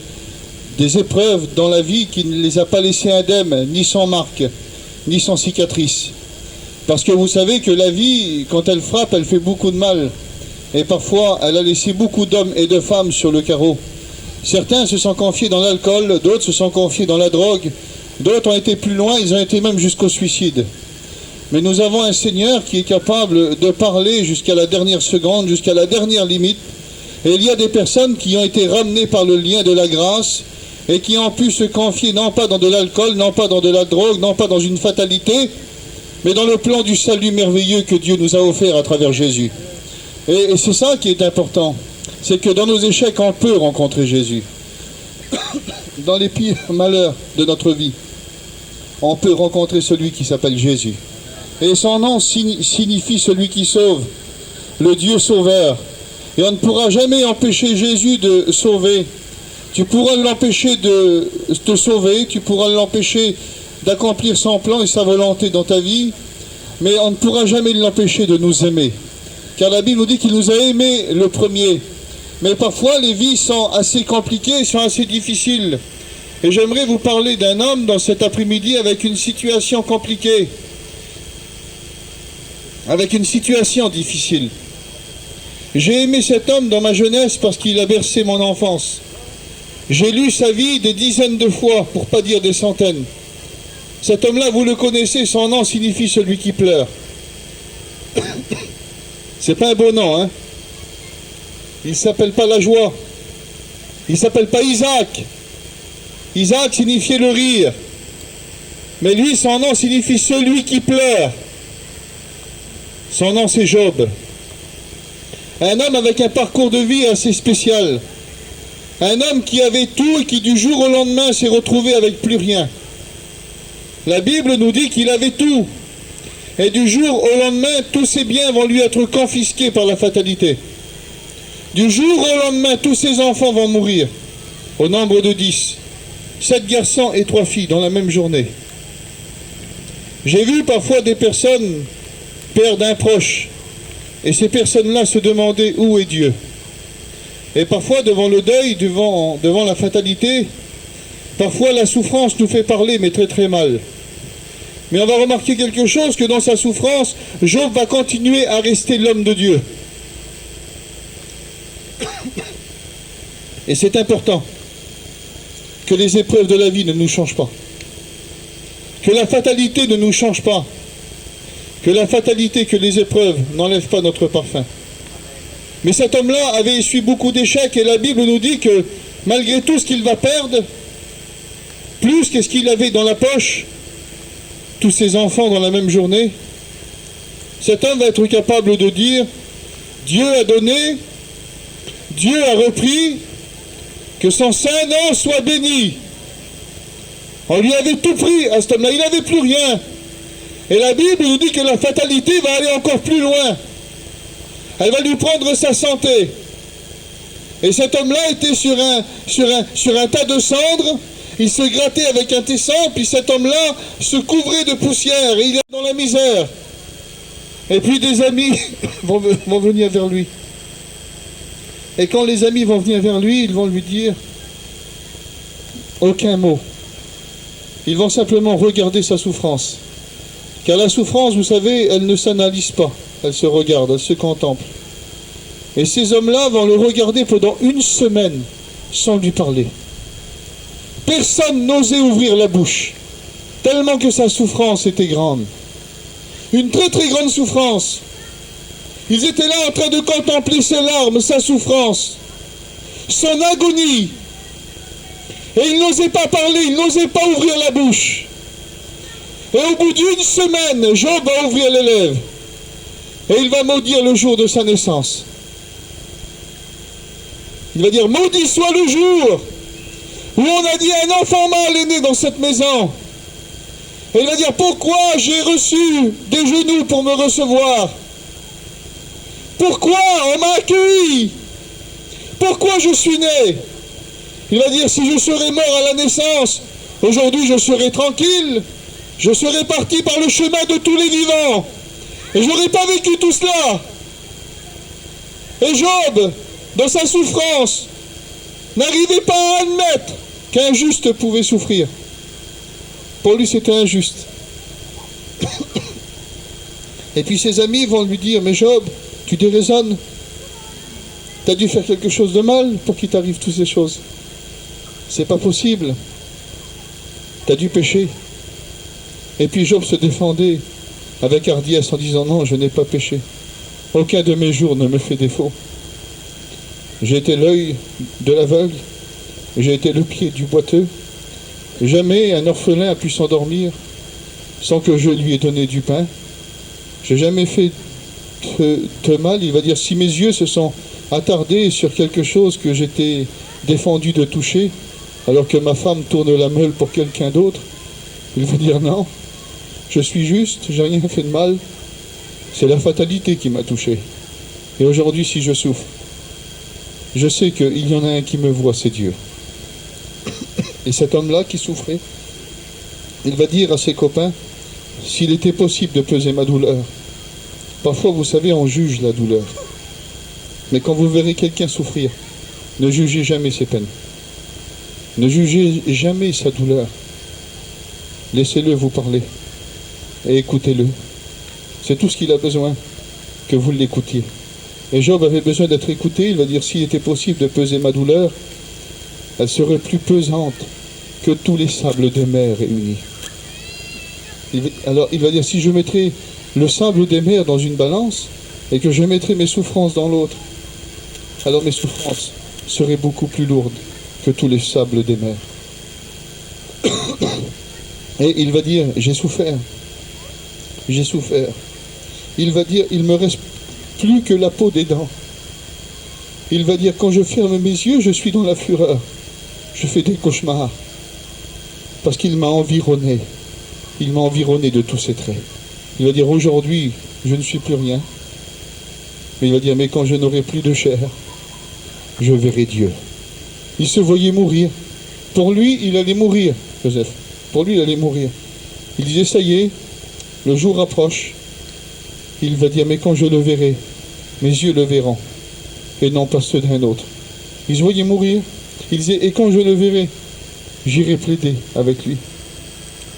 des épreuves dans la vie qui ne les a pas laissés indemnes, ni sans marque, ni sans cicatrice. Parce que vous savez que la vie, quand elle frappe, elle fait beaucoup de mal. Et parfois, elle a laissé beaucoup d'hommes et de femmes sur le carreau. Certains se sont confiés dans l'alcool, d'autres se sont confiés dans la drogue, d'autres ont été plus loin, ils ont été même jusqu'au suicide. Mais nous avons un Seigneur qui est capable de parler jusqu'à la dernière seconde, jusqu'à la dernière limite. Et il y a des personnes qui ont été ramenées par le lien de la grâce et qui ont pu se confier non pas dans de l'alcool, non pas dans de la drogue, non pas dans une fatalité, mais dans le plan du salut merveilleux que Dieu nous a offert à travers Jésus. Et c'est ça qui est important, c'est que dans nos échecs, on peut rencontrer Jésus. Dans les pires malheurs de notre vie, on peut rencontrer celui qui s'appelle Jésus. Et son nom signifie celui qui sauve, le Dieu sauveur. Et on ne pourra jamais empêcher Jésus de sauver. Tu pourras l'empêcher de te sauver, tu pourras l'empêcher d'accomplir son plan et sa volonté dans ta vie, mais on ne pourra jamais l'empêcher de nous aimer. Car la Bible nous dit qu'il nous a aimés le premier. Mais parfois les vies sont assez compliquées, sont assez difficiles. Et j'aimerais vous parler d'un homme dans cet après-midi avec une situation compliquée, avec une situation difficile. J'ai aimé cet homme dans ma jeunesse parce qu'il a bercé mon enfance. J'ai lu sa vie des dizaines de fois, pour pas dire des centaines. Cet homme-là, vous le connaissez, son nom signifie celui qui pleure. C'est pas un beau nom, hein? Il s'appelle pas la joie. Il s'appelle pas Isaac. Isaac signifiait le rire. Mais lui, son nom signifie celui qui pleure. Son nom, c'est Job. Un homme avec un parcours de vie assez spécial. Un homme qui avait tout et qui du jour au lendemain s'est retrouvé avec plus rien. La Bible nous dit qu'il avait tout. Et du jour au lendemain, tous ses biens vont lui être confisqués par la fatalité. Du jour au lendemain, tous ses enfants vont mourir, au nombre de 10. 7 garçons et 3 filles dans la même journée. J'ai vu parfois des personnes perdre un proche, et ces personnes-là se demandaient où est Dieu. Et parfois, devant le deuil, devant la fatalité, parfois la souffrance nous fait parler, mais très très mal. Mais on va remarquer quelque chose, que dans sa souffrance, Job va continuer à rester l'homme de Dieu. Et c'est important que les épreuves de la vie ne nous changent pas. Que la fatalité ne nous change pas. Que la fatalité, que les épreuves n'enlèvent pas notre parfum. Mais cet homme-là avait essuyé beaucoup d'échecs et la Bible nous dit que malgré tout ce qu'il va perdre, plus que ce qu'il avait dans la poche, tous ses enfants dans la même journée, cet homme va être capable de dire « Dieu a donné, Dieu a repris, que son saint nom soit béni ». On lui avait tout pris à cet homme-là, il n'avait plus rien. Et la Bible nous dit que la fatalité va aller encore plus loin. Elle va lui prendre sa santé. Et cet homme-là était sur un tas de cendres. Il se grattait avec un tesson, puis cet homme-là se couvrait de poussière. Et il est dans la misère. Et puis des amis vont venir vers lui. Et quand les amis vont venir vers lui, ils vont lui dire aucun mot. Ils vont simplement regarder sa souffrance. Car la souffrance, vous savez, elle ne s'analyse pas. Elle se regarde, elle se contemple. Et ces hommes-là vont le regarder pendant 1 semaine sans lui parler. Personne n'osait ouvrir la bouche, tellement que sa souffrance était grande. Une très très grande souffrance. Ils étaient là en train de contempler ses larmes, sa souffrance, son agonie. Et ils n'osaient pas parler, ils n'osaient pas ouvrir la bouche. Et au bout d'1 semaine, Job va ouvrir les lèvres. Et il va maudire le jour de sa naissance. Il va dire, maudit soit le jour où on a dit un enfant mâle est né dans cette maison. Et il va dire, pourquoi j'ai reçu des genoux pour me recevoir? Pourquoi on m'a accueilli? Pourquoi je suis né? Il va dire, si je serais mort à la naissance, aujourd'hui je serais tranquille, je serais parti par le chemin de tous les vivants, et je n'aurais pas vécu tout cela. Et Job, dans sa souffrance, n'arrivait pas à admettre qu'un juste pouvait souffrir. Pour lui, c'était injuste. Et puis ses amis vont lui dire, mais Job, tu déraisonnes. Tu as dû faire quelque chose de mal pour qu'il t'arrive toutes ces choses. C'est pas possible. Tu as dû pécher. Et puis Job se défendait avec hardiesse en disant, non, je n'ai pas péché. Aucun de mes jours ne me fait défaut. J'ai été l'œil de l'aveugle, j'ai été le pied du boiteux. Jamais un orphelin a pu s'endormir sans que je lui ai donné du pain. J'ai jamais fait de mal. Il va dire, si mes yeux se sont attardés sur quelque chose que j'étais défendu de toucher, alors que ma femme tourne la meule pour quelqu'un d'autre, il va dire non, je suis juste, j'ai rien fait de mal, c'est la fatalité qui m'a touché. Et aujourd'hui, si je souffre, je sais qu'il y en a un qui me voit, c'est Dieu. Et cet homme-là qui souffrait, il va dire à ses copains, s'il était possible de peser ma douleur. Parfois, vous savez, on juge la douleur. Mais quand vous verrez quelqu'un souffrir, ne jugez jamais ses peines. Ne jugez jamais sa douleur. Laissez-le vous parler et écoutez-le. C'est tout ce qu'il a besoin, que vous l'écoutiez. Et Job avait besoin d'être écouté. Il va dire, s'il était possible de peser ma douleur, elle serait plus pesante que tous les sables des mers réunis. Alors il va dire, si je mettrais le sable des mers dans une balance et que je mettrais mes souffrances dans l'autre, alors mes souffrances seraient beaucoup plus lourdes que tous les sables des mers. Et il va dire, j'ai souffert. J'ai souffert. Il va dire, il me reste plus que la peau des dents. Il va dire, quand je ferme mes yeux, je suis dans la fureur. Je fais des cauchemars. Parce qu'il m'a environné. Il m'a environné de tous ses traits. Il va dire, aujourd'hui, je ne suis plus rien. Mais il va dire, mais quand je n'aurai plus de chair, je verrai Dieu. Il se voyait mourir. Pour lui, il allait mourir, Joseph. Pour lui, il allait mourir. Il disait, ça y est, le jour approche. Il va dire, mais quand je le verrai, mes yeux le verront, et non pas ceux d'un autre. Il se voyait mourir. Il disait, et quand je le verrai, j'irai plaider avec lui.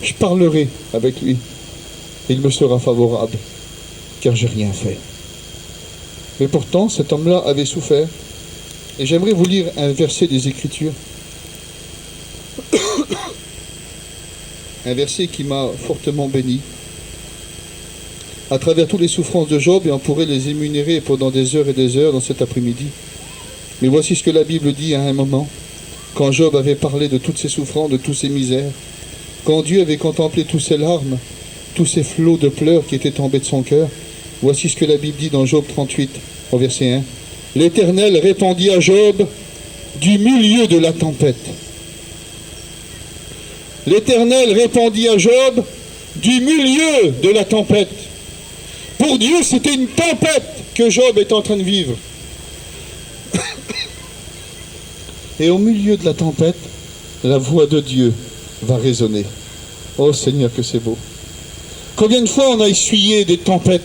Je parlerai avec lui. Il me sera favorable, car j'ai rien fait. Mais pourtant, cet homme-là avait souffert. Et j'aimerais vous lire un verset des Écritures. Un verset qui m'a fortement béni. À travers toutes les souffrances de Job, et on pourrait les énumérer pendant des heures et des heures dans cet après-midi. Mais voici ce que la Bible dit à un moment, quand Job avait parlé de toutes ses souffrances, de toutes ses misères, quand Dieu avait contemplé tous ses larmes, tous ces flots de pleurs qui étaient tombés de son cœur. Voici ce que la Bible dit dans Job 38, au verset 1. L'Éternel répondit à Job du milieu de la tempête. L'Éternel répondit à Job du milieu de la tempête. Pour Dieu, c'était une tempête que Job est en train de vivre. Et au milieu de la tempête, la voix de Dieu va résonner. Oh Seigneur, que c'est beau. Combien de fois on a essuyé des tempêtes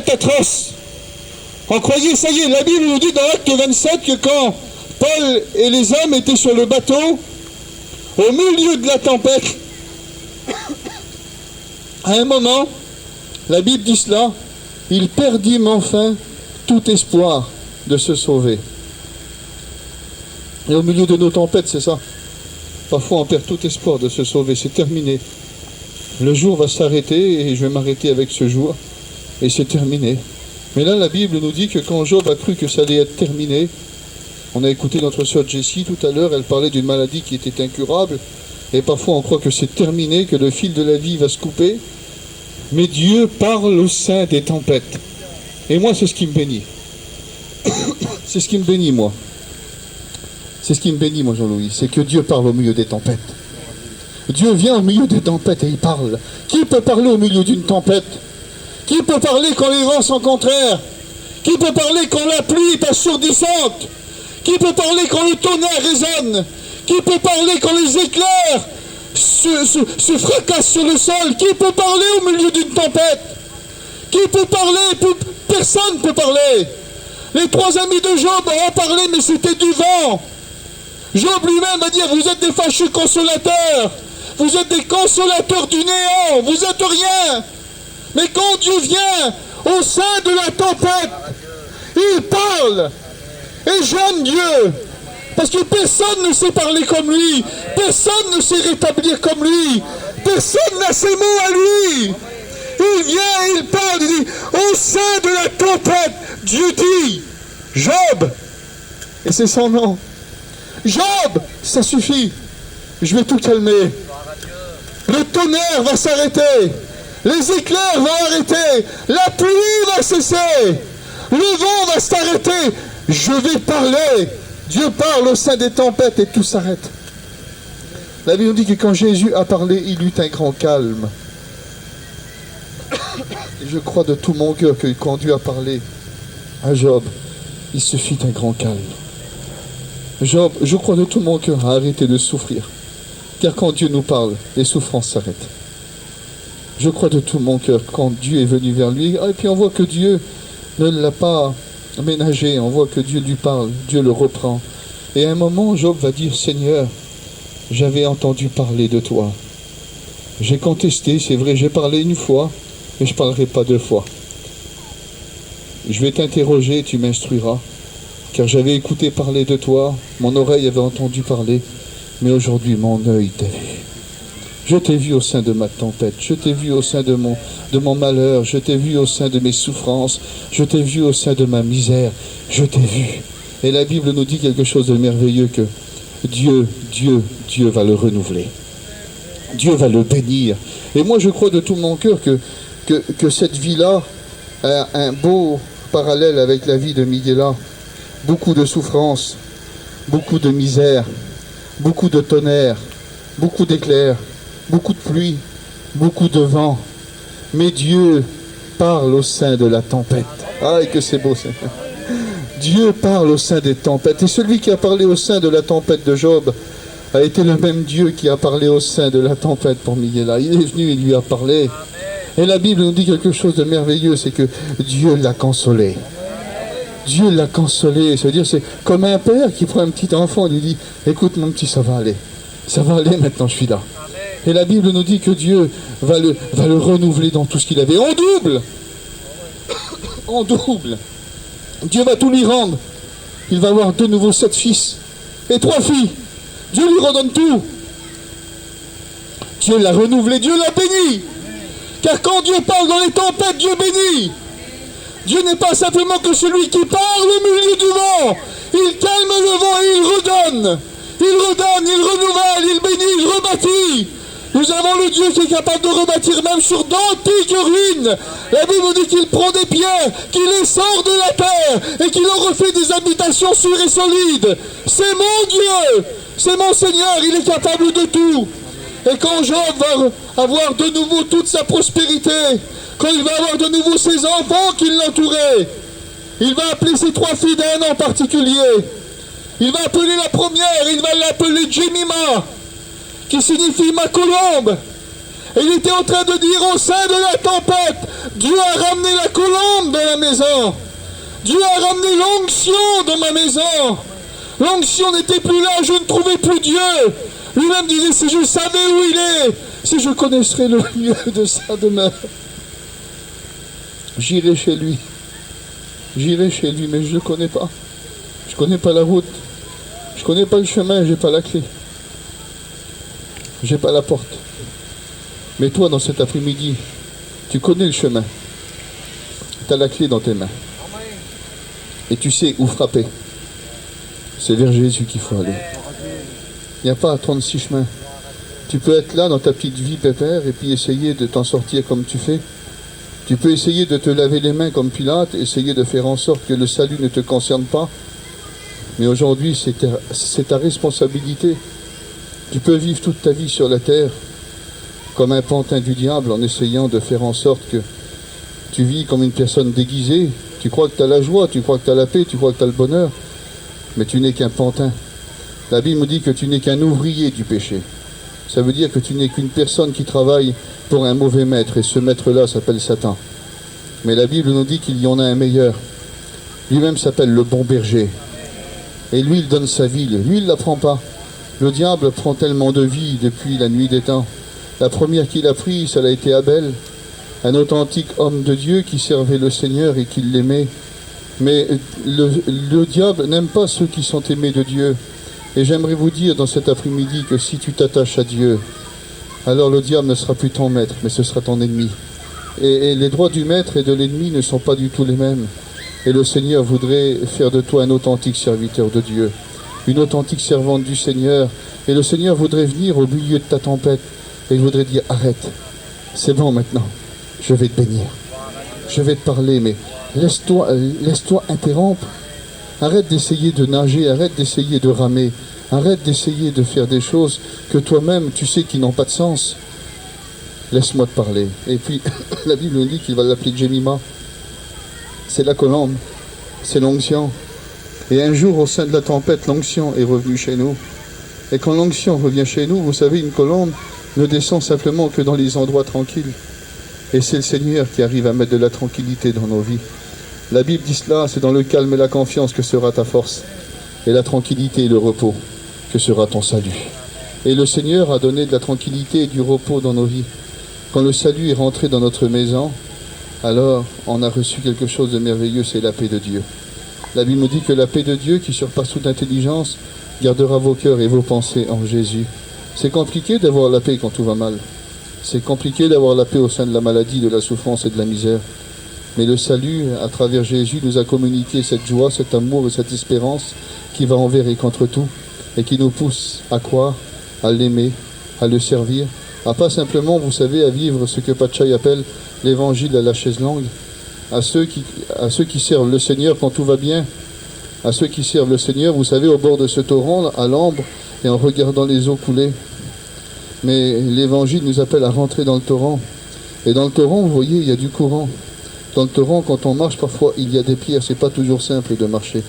atroces. On croyait, ça y est, la Bible nous dit dans Acte 27 que quand Paul et les hommes étaient sur le bateau, au milieu de la tempête, à un moment, la Bible dit cela, ils perdîmes enfin tout espoir de se sauver. Et au milieu de nos tempêtes, c'est ça. Parfois on perd tout espoir de se sauver, c'est terminé. Le jour va s'arrêter et je vais m'arrêter avec ce jour et c'est terminé. Mais là la Bible nous dit que quand Job a cru que ça allait être terminé, on a écouté notre sœur Jessie tout à l'heure, elle parlait d'une maladie qui était incurable et parfois on croit que c'est terminé, que le fil de la vie va se couper. Mais Dieu parle au sein des tempêtes. Et moi c'est ce qui me bénit. C'est ce qui me bénit moi. C'est ce qui me bénit, moi, Jean-Louis, c'est que Dieu parle au milieu des tempêtes. Dieu vient au milieu des tempêtes et il parle. Qui peut parler au milieu d'une tempête? Qui peut parler quand les vents sont contraires? Qui peut parler quand la pluie est assourdissante? Qui peut parler quand le tonnerre résonne? Qui peut parler quand les éclairs se fracassent sur le sol? Qui peut parler au milieu d'une tempête? Qui peut parler? Personne ne peut parler. Les trois amis de Job ont parlé, mais c'était du vent. Job lui-même va dire, vous êtes des fâcheux consolateurs. Vous êtes des consolateurs du néant. Vous êtes rien. Mais quand Dieu vient au sein de la tempête, il parle. Et j'aime Dieu. Parce que personne ne sait parler comme lui. Personne ne sait rétablir comme lui. Personne n'a ses mots à lui. Il vient, il parle, il dit, au sein de la tempête, Dieu dit, Job, et c'est son nom, Job, ça suffit, je vais tout calmer. Le tonnerre va s'arrêter, les éclairs vont arrêter, la pluie va cesser, le vent va s'arrêter, je vais parler. Dieu parle au sein des tempêtes et tout s'arrête. La Bible nous dit que quand Jésus a parlé, il eut un grand calme. Et je crois de tout mon cœur que quand Dieu a parlé à Job, il se fit un grand calme. Job, je crois de tout mon cœur, a arrêté de souffrir. Car quand Dieu nous parle, les souffrances s'arrêtent. Je crois de tout mon cœur, quand Dieu est venu vers lui, et puis on voit que Dieu ne l'a pas ménagé, on voit que Dieu lui parle, Dieu le reprend. Et à un moment, Job va dire, Seigneur, j'avais entendu parler de toi. J'ai contesté, c'est vrai, j'ai parlé une fois, mais je ne parlerai pas deux fois. Je vais t'interroger, tu m'instruiras, car j'avais écouté parler de toi, mon oreille avait entendu parler, mais aujourd'hui mon œil t'a vu. Je t'ai vu au sein de ma tempête, je t'ai vu au sein de mon malheur, je t'ai vu au sein de mes souffrances, je t'ai vu au sein de ma misère, je t'ai vu. Et la Bible nous dit quelque chose de merveilleux, que Dieu va le renouveler. Dieu va le bénir. Et moi je crois de tout mon cœur que cette vie-là a un beau parallèle avec la vie de Miguela. Beaucoup de souffrance, beaucoup de misère, beaucoup de tonnerre, beaucoup d'éclairs, beaucoup de pluie, beaucoup de vent. Mais Dieu parle au sein de la tempête. Ah, et que c'est beau ça. Dieu parle au sein des tempêtes. Et celui qui a parlé au sein de la tempête de Job a été le même Dieu qui a parlé au sein de la tempête pour Miguela. Il est venu, il lui a parlé. Et la Bible nous dit quelque chose de merveilleux, c'est que Dieu l'a consolé. Dieu l'a consolé. C'est-à-dire, c'est comme un père qui prend un petit enfant et lui dit, écoute mon petit, ça va aller. Ça va aller, maintenant je suis là. Et la Bible nous dit que Dieu va le renouveler dans tout ce qu'il avait. En double. En double. Dieu va tout lui rendre. Il va avoir de nouveau 7 fils et 3 filles. Dieu lui redonne tout. Dieu l'a renouvelé, Dieu l'a béni. Car quand Dieu parle dans les tempêtes, Dieu bénit. Dieu n'est pas simplement que celui qui parle au milieu du vent. Il calme le vent et il redonne. Il redonne, il renouvelle, il bénit, il rebâtit. Nous avons le Dieu qui est capable de rebâtir même sur d'antiques ruines. La Bible nous dit qu'il prend des pierres, qu'il les sort de la terre et qu'il en refait des habitations sûres et solides. C'est mon Dieu, c'est mon Seigneur, il est capable de tout. Et quand Job va avoir de nouveau toute sa prospérité, quand il va avoir de nouveau ses enfants qui l'entouraient, il va appeler ses 3 filles d'un an particulier. Il va appeler la première, il va l'appeler Jemima, qui signifie ma colombe. Et il était en train de dire au sein de la tempête, Dieu a ramené la colombe dans la maison. Dieu a ramené l'onction dans ma maison. L'onction n'était plus là, je ne trouvais plus Dieu. Lui-même disait, si je savais où il est, si je connaisserais le lieu de sa demeure, j'irai chez lui. J'irai chez lui, mais je ne le connais pas. Je ne connais pas la route. Je ne connais pas le chemin, je n'ai pas la clé. Je n'ai pas la porte. Mais toi, dans cet après-midi, tu connais le chemin. Tu as la clé dans tes mains. Et tu sais où frapper. C'est vers Jésus qu'il faut aller. Il n'y a pas 36 chemins. Tu peux être là dans ta petite vie pépère et puis essayer de t'en sortir comme tu fais. Tu peux essayer de te laver les mains comme Pilate, essayer de faire en sorte que le salut ne te concerne pas. Mais aujourd'hui, c'est ta responsabilité. Tu peux vivre toute ta vie sur la terre comme un pantin du diable en essayant de faire en sorte que tu vis comme une personne déguisée. Tu crois que tu as la joie, tu crois que tu as la paix, tu crois que tu as le bonheur. mais tu n'es qu'un pantin. La Bible me dit que tu n'es qu'un ouvrier du péché. Ça veut dire que tu n'es qu'une personne qui travaille pour un mauvais maître, et ce maître-là s'appelle Satan. Mais la Bible nous dit qu'il y en a un meilleur. Lui-même s'appelle le bon berger. Et lui, il donne sa vie. Lui, il ne la prend pas. Le diable prend tellement de vie depuis la nuit des temps. La première qu'il a prise, ça a été Abel, un authentique homme de Dieu qui servait le Seigneur et qui l'aimait. Mais le diable n'aime pas ceux qui sont aimés de Dieu. Et j'aimerais vous dire dans cet après-midi que si tu t'attaches à Dieu, alors le diable ne sera plus ton maître, mais ce sera ton ennemi. Et les droits du maître et de l'ennemi ne sont pas du tout les mêmes. Et le Seigneur voudrait faire de toi un authentique serviteur de Dieu, une authentique servante du Seigneur. Et le Seigneur voudrait venir au milieu de ta tempête et il voudrait dire arrête, c'est bon maintenant, je vais te bénir, je vais te parler, mais laisse-toi interrompre. Arrête d'essayer de nager, arrête d'essayer de ramer, arrête d'essayer de faire des choses que toi-même tu sais qui n'ont pas de sens. Laisse-moi te parler. Et puis la Bible nous dit qu'il va l'appeler Jemima. C'est la colombe, c'est l'onction. Et un jour au sein de la tempête, l'onction est revenue chez nous. Et quand l'onction revient chez nous, vous savez, une colombe ne descend simplement que dans les endroits tranquilles. Et c'est le Seigneur qui arrive à mettre de la tranquillité dans nos vies. La Bible dit cela, c'est dans le calme et la confiance que sera ta force, et la tranquillité et le repos que sera ton salut. Et le Seigneur a donné de la tranquillité et du repos dans nos vies. Quand le salut est rentré dans notre maison, alors on a reçu quelque chose de merveilleux, c'est la paix de Dieu. La Bible nous dit que la paix de Dieu, qui surpasse toute intelligence, gardera vos cœurs et vos pensées en Jésus. C'est compliqué d'avoir la paix quand tout va mal. C'est compliqué d'avoir la paix au sein de la maladie, de la souffrance et de la misère. Mais le salut, à travers Jésus, nous a communiqué cette joie, cet amour et cette espérance qui va envers et contre tout, et qui nous pousse à croire, à l'aimer, à le servir, à pas simplement, vous savez, à vivre ce que Pachai appelle l'évangile à la chaise longue, à ceux qui servent le Seigneur quand tout va bien, à ceux qui servent le Seigneur, vous savez, au bord de ce torrent, à l'ambre, et en regardant les eaux couler. Mais l'évangile nous appelle à rentrer dans le torrent. Et dans le torrent, vous voyez, il y a du courant. Dans le torrent, quand on marche, parfois, il y a des pierres. C'est pas toujours simple de marcher.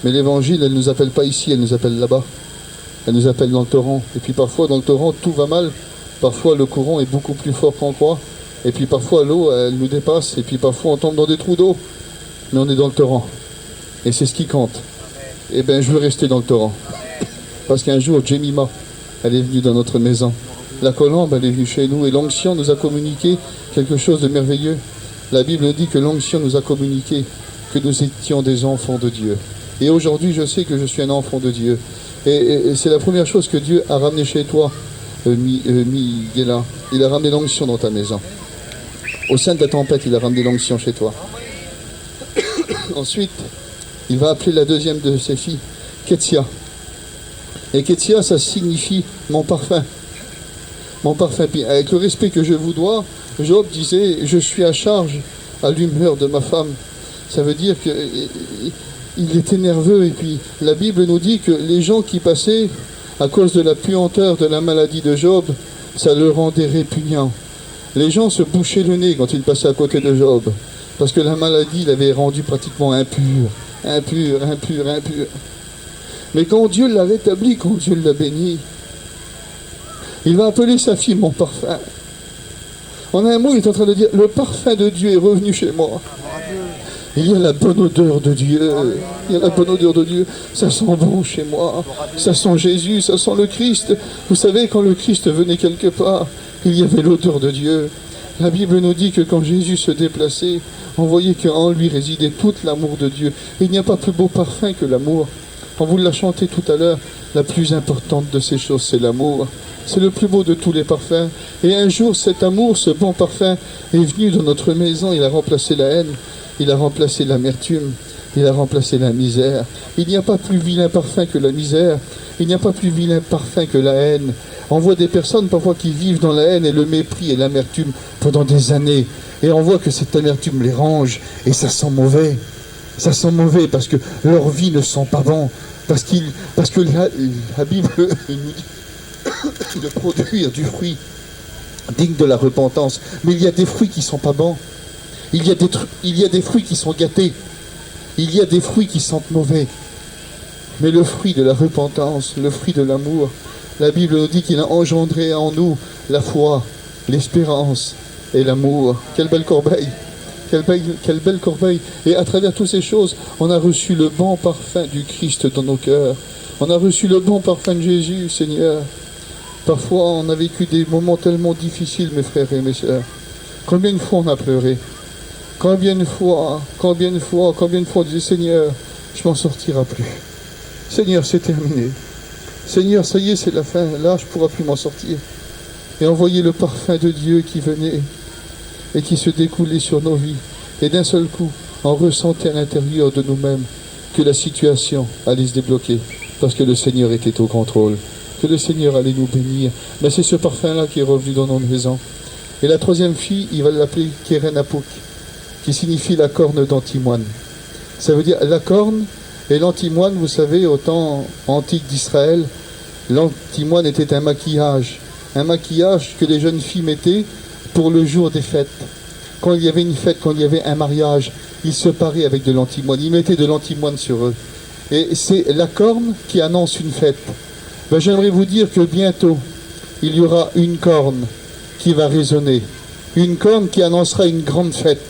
Mais l'évangile, elle ne nous appelle pas ici, elle nous appelle là-bas. Elle nous appelle dans le torrent. Et puis parfois, dans le torrent, tout va mal. Parfois, le courant est beaucoup plus fort qu'on croit. Et puis parfois, l'eau, elle nous dépasse. Et puis parfois, on tombe dans des trous d'eau. Mais on est dans le torrent. Et c'est ce qui compte. Eh bien, je veux rester dans le torrent. Parce qu'un jour, Jemima, elle est venue dans notre maison. La colombe, elle est venue chez nous. Et l'onction nous a communiqué quelque chose de merveilleux. La Bible dit que l'onction nous a communiqué que nous étions des enfants de Dieu. Et aujourd'hui, je sais que je suis un enfant de Dieu. Et c'est la première chose que Dieu a ramené chez toi, Miguela. Il a ramené l'onction dans ta maison. Au sein de la tempête, il a ramené l'onction chez toi. Ensuite, il va appeler la deuxième de ses filles, Ketsia. Et Ketsia, ça signifie mon parfum. Mon parfum. Puis avec le respect que je vous dois, Job disait, je suis à charge à l'humeur de ma femme. Ça veut dire qu'il était nerveux. Et puis la Bible nous dit que les gens qui passaient, à cause de la puanteur de la maladie de Job, ça le rendait répugnant. Les gens se bouchaient le nez quand ils passaient à côté de Job, parce que la maladie l'avait rendu pratiquement impur. Mais quand Dieu l'a rétabli, quand Dieu l'a béni, il va appeler sa fille mon parfum. En un mot, il est en train de dire, le parfum de Dieu est revenu chez moi. Il y a la bonne odeur de Dieu. Il y a la bonne odeur de Dieu. Ça sent bon chez moi. Ça sent Jésus, ça sent le Christ. Vous savez, quand le Christ venait quelque part, il y avait l'odeur de Dieu. La Bible nous dit que quand Jésus se déplaçait, on voyait qu'en lui résidait tout l'amour de Dieu. Il n'y a pas plus beau parfum que l'amour. On vous l'a chanté tout à l'heure, la plus importante de ces choses, c'est l'amour. C'est le plus beau de tous les parfums. Et un jour, cet amour, ce bon parfum, est venu dans notre maison. Il a remplacé la haine, il a remplacé l'amertume, il a remplacé la misère. Il n'y a pas plus vilain parfum que la misère. Il n'y a pas plus vilain parfum que la haine. On voit des personnes parfois qui vivent dans la haine et le mépris et l'amertume pendant des années. Et on voit que cette amertume les range et ça sent mauvais. Ça sent mauvais parce que leur vie ne sent pas bon. Parce que la Bible nous dit de produire du fruit digne de la repentance. Mais il y a des fruits qui ne sont pas bons. Il y a des fruits qui sont gâtés. Il y a des fruits qui sentent mauvais. mais le fruit de la repentance, le fruit de l'amour. La Bible nous dit qu'il a engendré en nous la foi, l'espérance et l'amour. Quelle belle corbeille! Quelle belle corbeille! Et à travers toutes ces choses, on a reçu le bon parfum du Christ dans nos cœurs. On a reçu le bon parfum de Jésus, Seigneur. Parfois, on a vécu des moments tellement difficiles, mes frères et mes sœurs. Combien de fois on a pleuré? Combien de fois on disait, Seigneur, je m'en sortirai plus. Seigneur, c'est terminé. Seigneur, ça y est, c'est la fin. Là, je ne pourrai plus m'en sortir. Et on voyait le parfum de Dieu qui venait et qui se découlait sur nos vies. Et d'un seul coup, on ressentait à l'intérieur de nous-mêmes que la situation allait se débloquer parce que le Seigneur était au contrôle, que le Seigneur allait nous bénir. Mais c'est ce parfum-là qui est revenu dans nos maisons. Et la troisième fille, il va l'appeler Keren Apuk, qui signifie la corne d'antimoine. Ça veut dire la corne et l'antimoine, vous savez, au temps antique d'Israël, l'antimoine était un maquillage que les jeunes filles mettaient pour le jour des fêtes. Quand il y avait une fête, quand il y avait un mariage, ils se paraient avec de l'antimoine, ils mettaient de l'antimoine sur eux. Et c'est la corne qui annonce une fête. Ben, j'aimerais vous dire que bientôt, il y aura une corne qui va résonner, une corne qui annoncera une grande fête.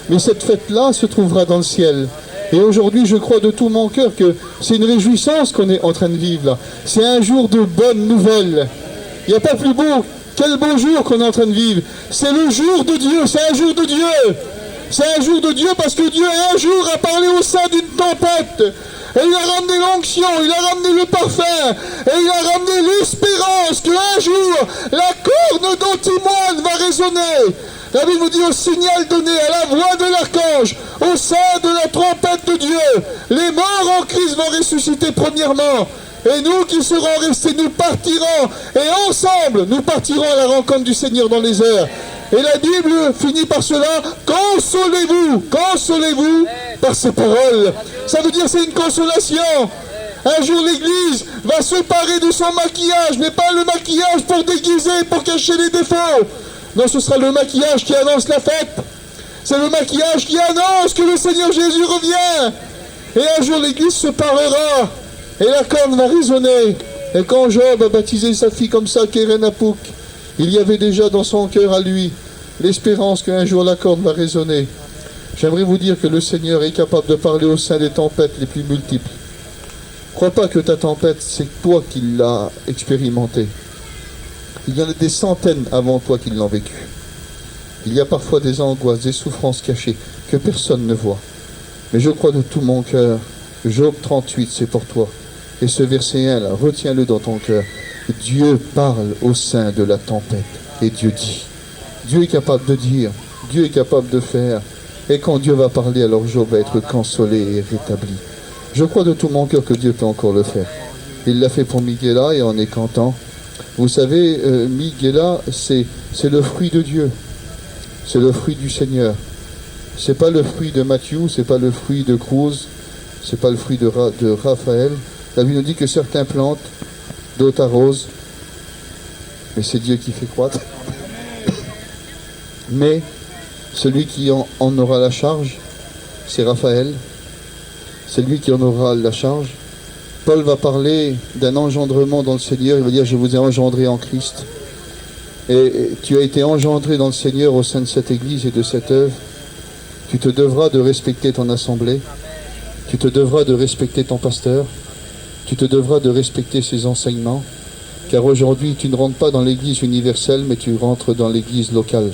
Mais cette fête-là se trouvera dans le ciel. Et aujourd'hui, je crois de tout mon cœur que c'est une réjouissance qu'on est en train de vivre là. C'est un jour de bonnes nouvelles. Il n'y a pas plus beau. Quel beau jour qu'on est en train de vivre. C'est le jour de Dieu, c'est un jour de Dieu. C'est un jour de Dieu parce que Dieu un jour a parlé au sein d'une tempête. Et il a ramené l'onction, il a ramené le parfum, et il a ramené l'espérance qu'un jour, la corne d'antimoine va résonner. La Bible nous dit au signal donné à la voix de l'archange, au sein de la trompette de Dieu, les morts en Christ vont ressusciter premièrement. Et nous qui serons restés, nous partirons, et ensemble, nous partirons à la rencontre du Seigneur dans les airs. Et la Bible finit par cela, consolez-vous par ces paroles. Ça veut dire c'est une consolation. Un jour l'Église va se parer de son maquillage, mais pas le maquillage pour déguiser, pour cacher les défauts. Non, ce sera le maquillage qui annonce la fête. C'est le maquillage qui annonce que le Seigneur Jésus revient. Et un jour l'Église se parera, et la corne va résonner. Et quand Job a baptisé sa fille comme ça, Keren Apuk, il y avait déjà dans son cœur à lui l'espérance qu'un jour la corne va résonner. J'aimerais vous dire que le Seigneur est capable de parler au sein des tempêtes les plus multiples. Crois pas que ta tempête, c'est toi qui l'as expérimentée. Il y en a des centaines avant toi qui l'ont vécu. Il y a parfois des angoisses, des souffrances cachées que personne ne voit. Mais je crois de tout mon cœur, Job 38, c'est pour toi. Et ce verset 1 là, retiens-le dans ton cœur. Dieu parle au sein de la tempête. Et Dieu dit. Dieu est capable de dire. Dieu est capable de faire. Et quand Dieu va parler, alors Job va être consolé et rétabli. Je crois de tout mon cœur que Dieu peut encore le faire. Il l'a fait pour Miguela et on est content. Vous savez, Miguela, c'est le fruit de Dieu. C'est le fruit du Seigneur. C'est pas le fruit de Matthieu, c'est pas le fruit de Cruz, c'est pas le fruit de Raphaël. La Bible nous dit que certains plantent, d'autres arrosent, mais c'est Dieu qui fait croître. Mais celui qui en aura la charge, c'est Raphaël. C'est lui qui en aura la charge. Paul va parler d'un engendrement dans le Seigneur. Il va dire, je vous ai engendré en Christ. Et tu as été engendré dans le Seigneur au sein de cette Église et de cette œuvre. Tu te devras de respecter ton assemblée. Tu te devras de respecter ton pasteur. Tu te devras de respecter ses enseignements. Car aujourd'hui, tu ne rentres pas dans l'Église universelle, mais tu rentres dans l'Église locale.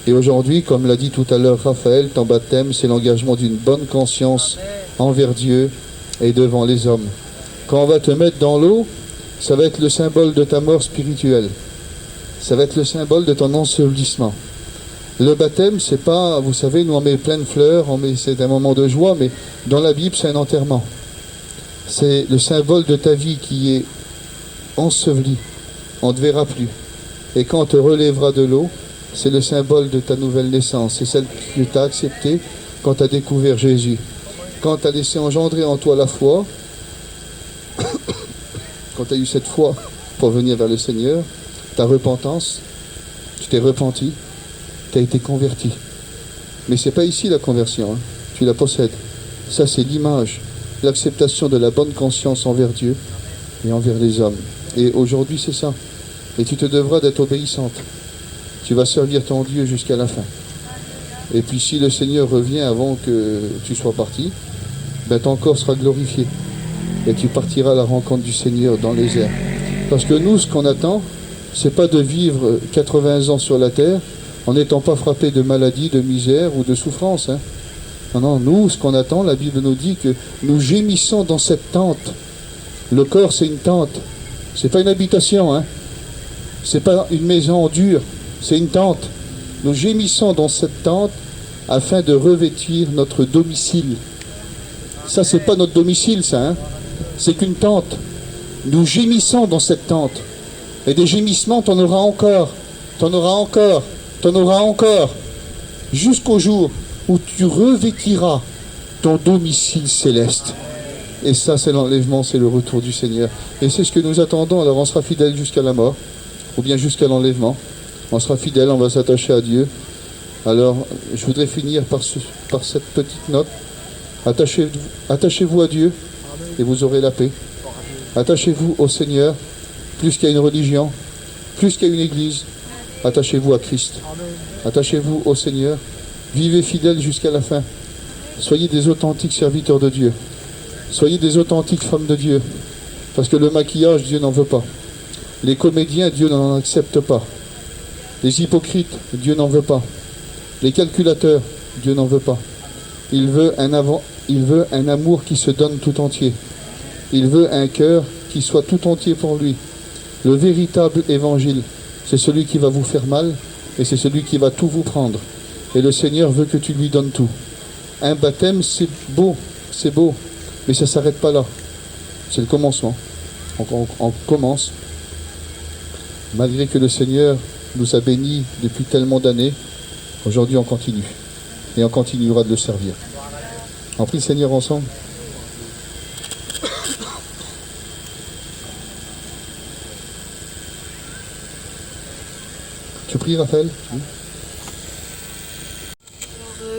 Et aujourd'hui, comme l'a dit tout à l'heure Raphaël, ton baptême, c'est l'engagement d'une bonne conscience envers Dieu et devant les hommes. Quand on va te mettre dans l'eau, ça va être le symbole de ta mort spirituelle. Ça va être le symbole de ton ensevelissement. Le baptême, c'est pas, vous savez, nous on met plein de fleurs, c'est un moment de joie, mais dans la Bible, c'est un enterrement. C'est le symbole de ta vie qui est enseveli. On ne te verra plus. Et quand on te relèvera de l'eau, c'est le symbole de ta nouvelle naissance. C'est celle que tu as acceptée quand tu as découvert Jésus. Quand tu as laissé engendrer en toi la foi, quand tu as eu cette foi pour venir vers le Seigneur, ta repentance, tu t'es repenti, tu as été converti. Mais ce n'est pas ici la conversion, hein. Tu la possèdes. Ça, c'est l'image l'acceptation de la bonne conscience envers Dieu et envers les hommes. Et aujourd'hui, c'est ça. Et tu te devras d'être obéissante. Tu vas servir ton Dieu jusqu'à la fin. Et puis si le Seigneur revient avant que tu sois parti, ben ton corps sera glorifié. Et tu partiras à la rencontre du Seigneur dans les airs. Parce que nous, ce qu'on attend, c'est pas de vivre 80 ans sur la terre en n'étant pas frappé de maladie, de misère ou de souffrance. Hein. Non, non, nous, ce qu'on attend, la Bible nous dit que nous gémissons dans cette tente. Le corps, c'est une tente. C'est pas une habitation, hein. C'est pas une maison en dur, c'est une tente. Nous gémissons dans cette tente afin de revêtir notre domicile. Ça, c'est pas notre domicile, ça, hein. C'est qu'une tente. Nous gémissons dans cette tente. Et des gémissements, t'en auras encore. T'en auras encore. T'en auras encore. Jusqu'au jour où tu revêtiras ton domicile céleste. Et ça, c'est l'enlèvement, c'est le retour du Seigneur. Et c'est ce que nous attendons. Alors on sera fidèles jusqu'à la mort, ou bien jusqu'à l'enlèvement. On sera fidèles, on va s'attacher à Dieu. Alors, je voudrais finir par cette petite note. Attachez-vous à Dieu et vous aurez la paix. Attachez-vous au Seigneur, plus qu'à une religion, plus qu'à une église. Attachez-vous à Christ. Attachez-vous au Seigneur. Vivez fidèles jusqu'à la fin. Soyez des authentiques serviteurs de Dieu. Soyez des authentiques femmes de Dieu. Parce que le maquillage, Dieu n'en veut pas. Les comédiens, Dieu n'en accepte pas. Les hypocrites, Dieu n'en veut pas. Les calculateurs, Dieu n'en veut pas. Il veut un amour qui se donne tout entier. Il veut un cœur qui soit tout entier pour lui. Le véritable évangile, c'est celui qui va vous faire mal et c'est celui qui va tout vous prendre. Et le Seigneur veut que tu lui donnes tout. Un baptême, c'est beau, mais ça ne s'arrête pas là. C'est le commencement. On commence. Malgré que le Seigneur nous a bénis depuis tellement d'années, aujourd'hui on continue. Et on continuera de le servir. On prie le Seigneur ensemble. Tu pries, Raphaël?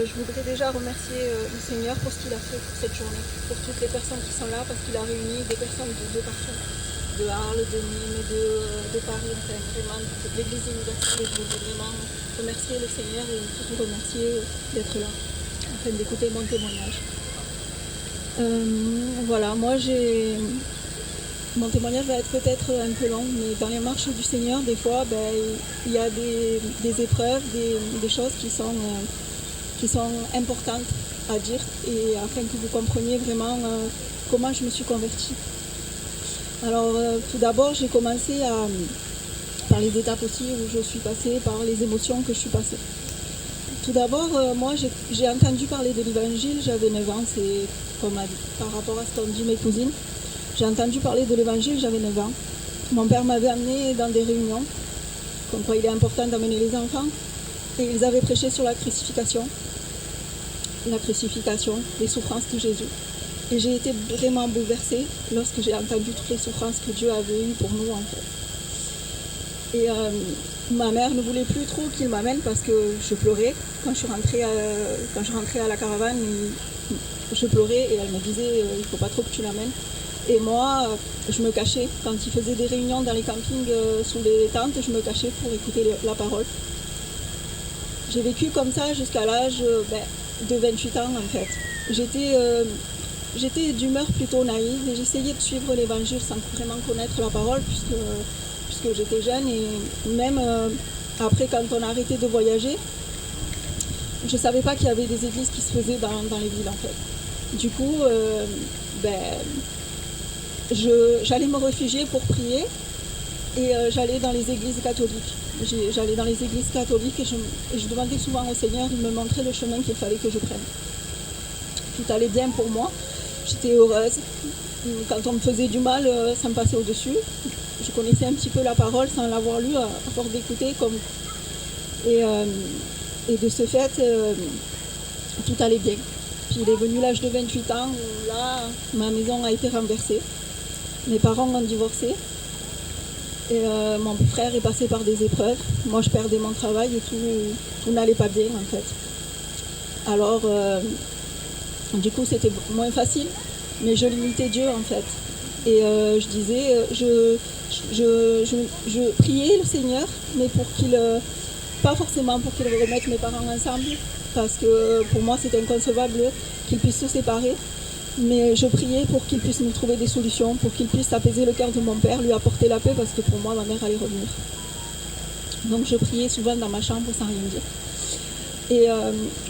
Je voudrais déjà remercier le Seigneur pour ce qu'il a fait pour cette journée, pour toutes les personnes qui sont là, parce qu'il a réuni des personnes de partout, de Arles, de Nîmes, de Paris, enfin vraiment de l'église universelle. Je voudrais vraiment remercier le Seigneur et surtout remercier d'être là, afin d'écouter mon témoignage. Voilà, moi mon témoignage va être peut-être un peu long, mais dans les marches du Seigneur, des fois, il y a des épreuves, des choses qui sont importantes à dire et afin que vous compreniez vraiment comment je me suis convertie. Alors tout d'abord j'ai commencé par les étapes aussi où je suis passée, par les émotions que je suis passée. Tout d'abord moi j'ai entendu parler de l'évangile, j'avais 9 ans, c'est comme par rapport à ce qu'ont dit mes cousines. J'ai entendu parler de l'évangile, j'avais 9 ans. Mon père m'avait amené dans des réunions, comme quoi il est important d'amener les enfants. Et ils avaient prêché sur la crucifixion, les souffrances de Jésus. Et j'ai été vraiment bouleversée lorsque j'ai entendu toutes les souffrances que Dieu avait eues pour nous en fait. Et ma mère ne voulait plus trop qu'il m'amène parce que je pleurais. Quand je rentrais à la caravane, je pleurais et elle me disait il ne faut pas trop que tu l'amènes. Et moi, je me cachais. Quand ils faisaient des réunions dans les campings sous les tentes, je me cachais pour écouter la parole. J'ai vécu comme ça jusqu'à l'âge de 28 ans en fait. J'étais d'humeur plutôt naïve et j'essayais de suivre l'évangile sans vraiment connaître la parole puisque j'étais jeune et même après quand on a arrêté de voyager, je ne savais pas qu'il y avait des églises qui se faisaient dans les villes en fait. Du coup, j'allais me réfugier pour prier et j'allais dans les églises catholiques. J'allais dans les églises catholiques et je demandais souvent au Seigneur, il me montrait le chemin qu'il fallait que je prenne. Tout allait bien pour moi, j'étais heureuse. Quand on me faisait du mal, ça me passait au-dessus. Je connaissais un petit peu la parole sans l'avoir lue, à force d'écouter. Et de ce fait, tout allait bien. Puis il est venu l'âge de 28 ans où là, ma maison a été renversée. Mes parents ont divorcé. Et mon frère est passé par des épreuves. Moi, je perdais mon travail et tout n'allait pas bien, en fait. Alors, du coup, c'était moins facile. mais je limitais Dieu en fait. Et je disais, je priais le Seigneur, mais pour qu'il, pas forcément pour qu'il remette mes parents ensemble, parce que pour moi c'était inconcevable qu'ils puissent se séparer. Mais je priais pour qu'il puisse nous trouver des solutions, pour qu'il puisse apaiser le cœur de mon père, lui apporter la paix, parce que pour moi ma mère allait revenir. Donc je priais souvent dans ma chambre sans rien dire. Et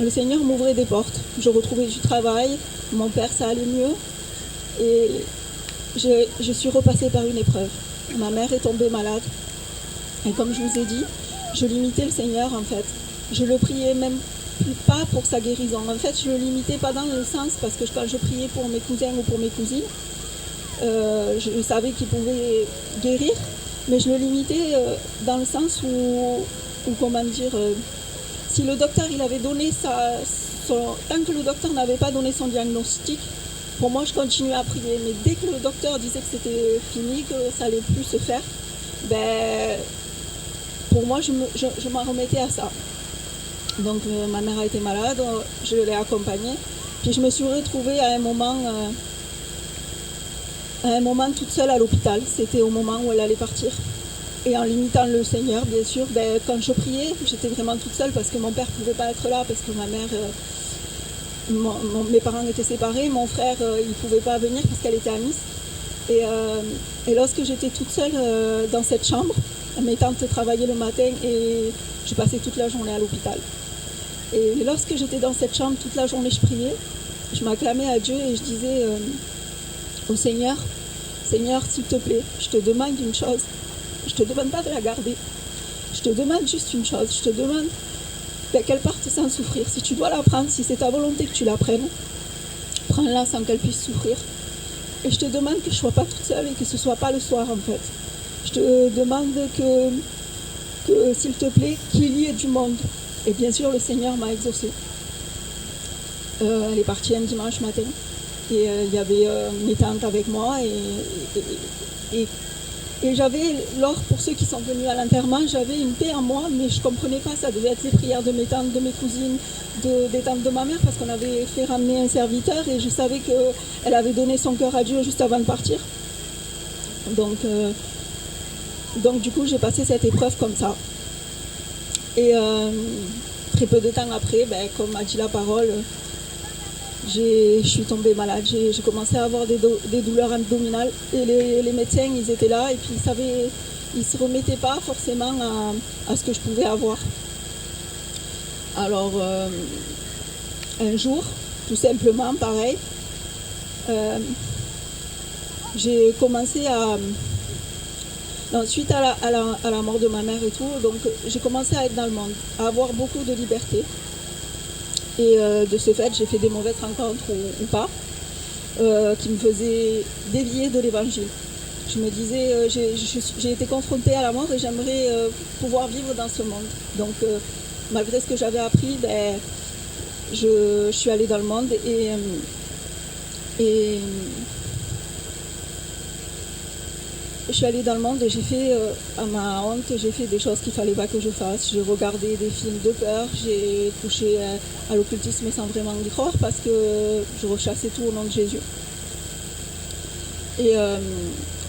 le Seigneur m'ouvrait des portes. Je retrouvais du travail, mon père ça allait mieux. Et je suis repassée par une épreuve. Ma mère est tombée malade. Et comme je vous ai dit, je limitais le Seigneur en fait. Je le priais même pas pour sa guérison. En fait, je le limitais pas dans le sens parce que quand je priais pour mes cousins ou pour mes cousines, je savais qu'ils pouvaient guérir, mais je le limitais dans le sens où comment dire, si le docteur il avait donné tant que le docteur n'avait pas donné son diagnostic, pour moi je continuais à prier. Mais dès que le docteur disait que c'était fini, que ça allait plus se faire, ben pour moi je m'en remettais à ça. Donc ma mère a été malade, je l'ai accompagnée. Puis je me suis retrouvée à un moment toute seule à l'hôpital. C'était au moment où elle allait partir. Et en limitant le Seigneur, bien sûr, ben, quand je priais, j'étais vraiment toute seule parce que mon père ne pouvait pas être là, parce que ma mère, mes parents étaient séparés, mon frère, il ne pouvait pas venir parce qu'elle était à Nice. Et lorsque j'étais toute seule dans cette chambre, mes tantes travaillaient le matin et je passais toute la journée à l'hôpital. Et lorsque j'étais dans cette chambre, toute la journée je priais, je m'acclamais à Dieu et je disais au Seigneur, Seigneur, s'il te plaît, je te demande une chose. Je ne te demande pas de la garder. Je te demande juste une chose. Je te demande qu'elle parte sans souffrir. Si tu dois la prendre, si c'est ta volonté que tu la prennes, prends-la sans qu'elle puisse souffrir. Et je te demande que je ne sois pas toute seule et que ce ne soit pas le soir en fait. Je te demande que s'il te plaît, qu'il y ait du monde. Et bien sûr, le Seigneur m'a exaucée. Elle est partie un dimanche matin. Et il y avait mes tantes avec moi. Et j'avais, pour ceux qui sont venus à l'enterrement, j'avais une paix en moi, mais je ne comprenais pas. Ça devait être les prières de mes tantes, de mes cousines, des tantes de ma mère, parce qu'on avait fait ramener un serviteur et je savais qu'elle avait donné son cœur à Dieu juste avant de partir. Donc du coup, j'ai passé cette épreuve comme ça. Et très peu de temps après, comme a dit la parole, je suis tombée malade. J'ai commencé à avoir des douleurs abdominales et les médecins, ils étaient là et puis ils ne se remettaient pas forcément à ce que je pouvais avoir. Alors, un jour, tout simplement, pareil, j'ai commencé à... Suite à la mort de ma mère et tout, donc j'ai commencé à être dans le monde, à avoir beaucoup de liberté. Et de ce fait, j'ai fait des mauvaises rencontres ou pas, qui me faisaient dévier de l'évangile. Je me disais, j'ai été confrontée à la mort et j'aimerais pouvoir vivre dans ce monde. Donc, malgré ce que j'avais appris, je suis allée dans le monde et je suis allée dans le monde et j'ai fait, à ma honte, j'ai fait des choses qu'il ne fallait pas que je fasse. J'ai regardé des films de peur, j'ai touché à l'occultisme sans vraiment y croire parce que je rechassais tout au nom de Jésus. Et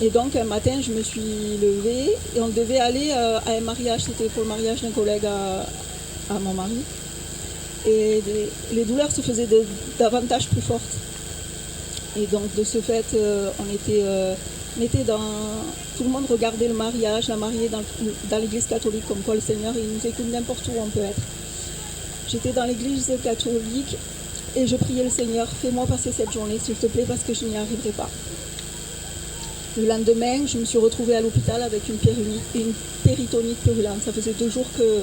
donc un matin, je me suis levée et on devait aller à un mariage. C'était pour le mariage d'un collègue à mon mari. Et les douleurs se faisaient davantage plus fortes. Et donc de ce fait, on était tout le monde regardait le mariage, la mariée dans l'église catholique, comme quoi le Seigneur il nous écoute n'importe où on peut être. J'étais dans l'église catholique et je priais le Seigneur, fais-moi passer cette journée s'il te plaît parce que je n'y arriverai pas. Le lendemain, je me suis retrouvée à l'hôpital avec une péritonite purulente. Ça faisait 2 jours que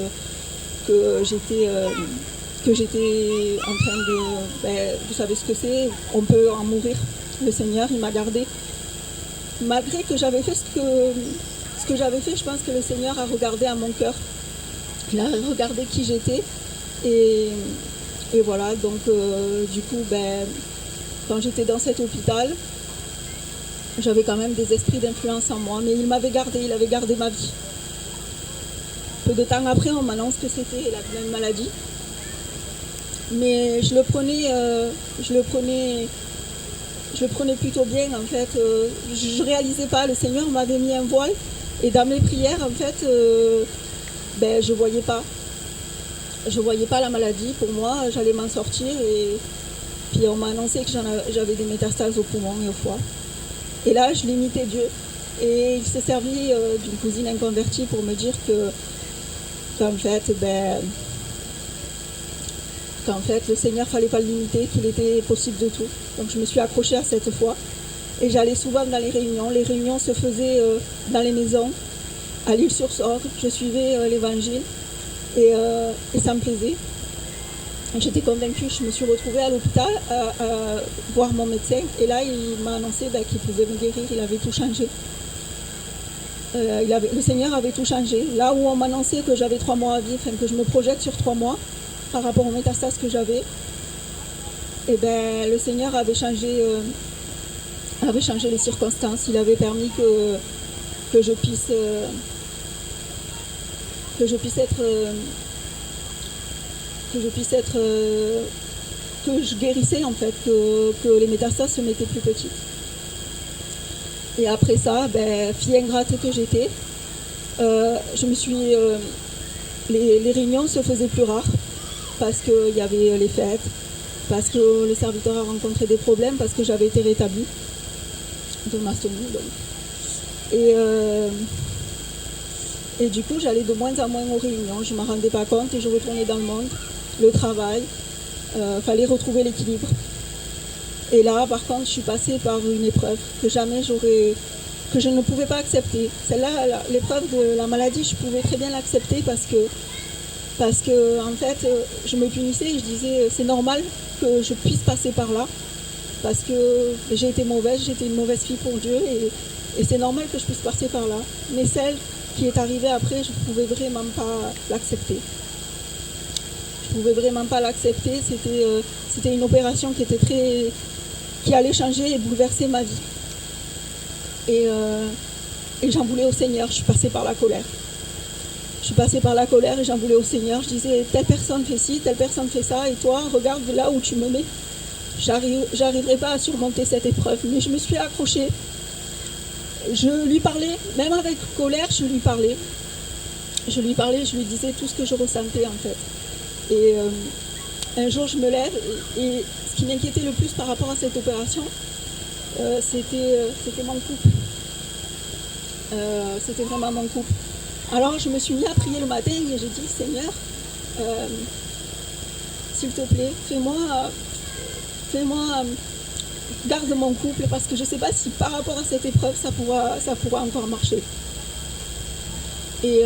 j'étais en train de... vous savez ce que c'est, on peut en mourir. Le Seigneur, il m'a gardée. Malgré que j'avais fait ce que j'avais fait, je pense que le Seigneur a regardé à mon cœur. Il a regardé qui j'étais. Et voilà, donc du coup, quand j'étais dans cet hôpital, j'avais quand même des esprits d'influence en moi. Mais il m'avait gardé, il avait gardé ma vie. Peu de temps après, on m'annonce que c'était la même maladie. Mais je le prenais je prenais plutôt bien en fait. Je ne réalisais pas, le Seigneur m'avait mis un voile et dans mes prières en fait, je ne voyais pas. Je voyais pas la maladie, pour moi j'allais m'en sortir et puis on m'a annoncé que j'avais des métastases au poumon et au foie. Et là je limitais Dieu et il s'est servi d'une cousine inconvertie pour me dire qu'en fait le Seigneur fallait pas le limiter, qu'il était possible de tout. Donc je me suis accrochée à cette foi et j'allais souvent dans les réunions. Les réunions se faisaient dans les maisons, à l'Île-sur-Sorgue. Je suivais l'évangile et ça me plaisait. J'étais convaincue, je me suis retrouvée à l'hôpital à voir mon médecin et là il m'a annoncé qu'il pouvait me guérir, il avait tout changé. Le Seigneur avait tout changé. Là où on m'annonçait que j'avais 3 mois à vivre, que je me projette sur 3 mois par rapport aux métastases que j'avais, le Seigneur avait changé les circonstances. Il avait permis que je puisse que je guérissais en fait, que les métastases se mettaient plus petites. Et après ça, fille ingrate que j'étais, je me suis les réunions se faisaient plus rares parce qu'il y avait les fêtes, parce que le serviteur a rencontré des problèmes, parce que j'avais été rétablie de mastonie. Et du coup, j'allais de moins en moins aux réunions. Je ne m'en rendais pas compte et je retournais dans le monde, le travail. Fallait retrouver l'équilibre. Et là, par contre, je suis passée par une épreuve que je ne pouvais pas accepter. Celle-là, l'épreuve de la maladie, je pouvais très bien l'accepter parce que en fait, je me punissais et je disais c'est normal que je puisse passer par là parce que j'ai été mauvaise, j'étais une mauvaise fille pour Dieu et c'est normal que je puisse passer par là. Mais celle qui est arrivée après, je ne pouvais vraiment pas l'accepter. Je ne pouvais vraiment pas l'accepter. C'était une opération qui allait changer et bouleverser ma vie. Et j'en voulais au Seigneur. Je suis passée par la colère. Je suis passée par la colère et j'en voulais au Seigneur. Je disais, telle personne fait ci, telle personne fait ça, et toi, regarde là où tu me mets. J'arriverai pas à surmonter cette épreuve, mais je me suis accrochée. Je lui parlais, même avec colère, je lui parlais. Je lui disais tout ce que je ressentais en fait. Et un jour, je me lève et ce qui m'inquiétait le plus par rapport à cette opération, c'était mon couple. C'était vraiment mon couple. Alors, je me suis mis à prier le matin et j'ai dit, Seigneur, s'il te plaît, garde mon couple parce que je ne sais pas si par rapport à cette épreuve, ça pourra encore marcher. Et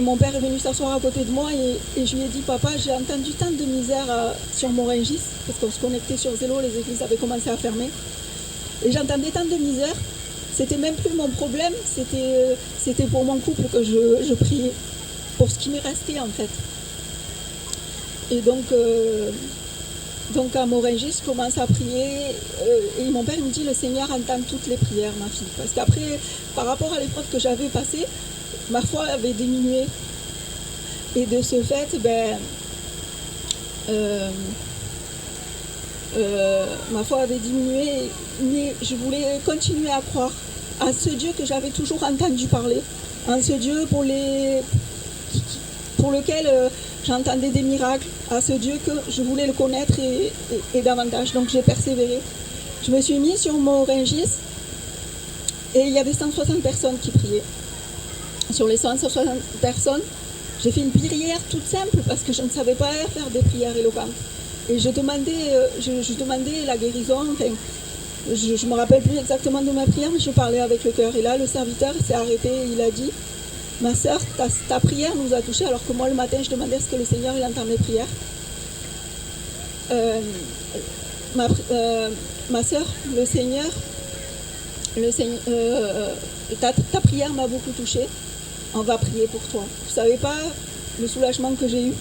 mon père est venu s'asseoir à côté de moi et je lui ai dit, papa, j'ai entendu tant de misère sur Morengis, parce qu'on se connectait sur Zélo, les églises avaient commencé à fermer. Et j'entendais tant de misère, c'était même plus mon problème, c'était pour mon couple que je priais, pour ce qui m'est resté en fait. Et donc à Morengis, je commence à prier et mon père me dit, le Seigneur entend toutes les prières, ma fille. Parce qu'après, par rapport à l'épreuve que j'avais passée, ma foi avait diminué. Et de ce fait, ma foi avait diminué, mais je voulais continuer à croire à ce Dieu que j'avais toujours entendu parler, à ce Dieu pour lequel j'entendais des miracles, à ce Dieu que je voulais le connaître et davantage. Donc j'ai persévéré. Je me suis mis sur Morengis et il y avait 160 personnes qui priaient. Sur les 160 personnes, j'ai fait une prière toute simple parce que je ne savais pas faire des prières éloquentes. Et je demandais la guérison. Enfin, je ne me rappelle plus exactement de ma prière, mais je parlais avec le cœur. Et là, le serviteur s'est arrêté et il a dit, ma sœur, ta prière nous a touchés, alors que moi, le matin, je demandais à ce que le Seigneur il entende mes prières. Ma sœur, ta prière m'a beaucoup touchée. On va prier pour toi. Vous ne savez pas le soulagement que j'ai eu.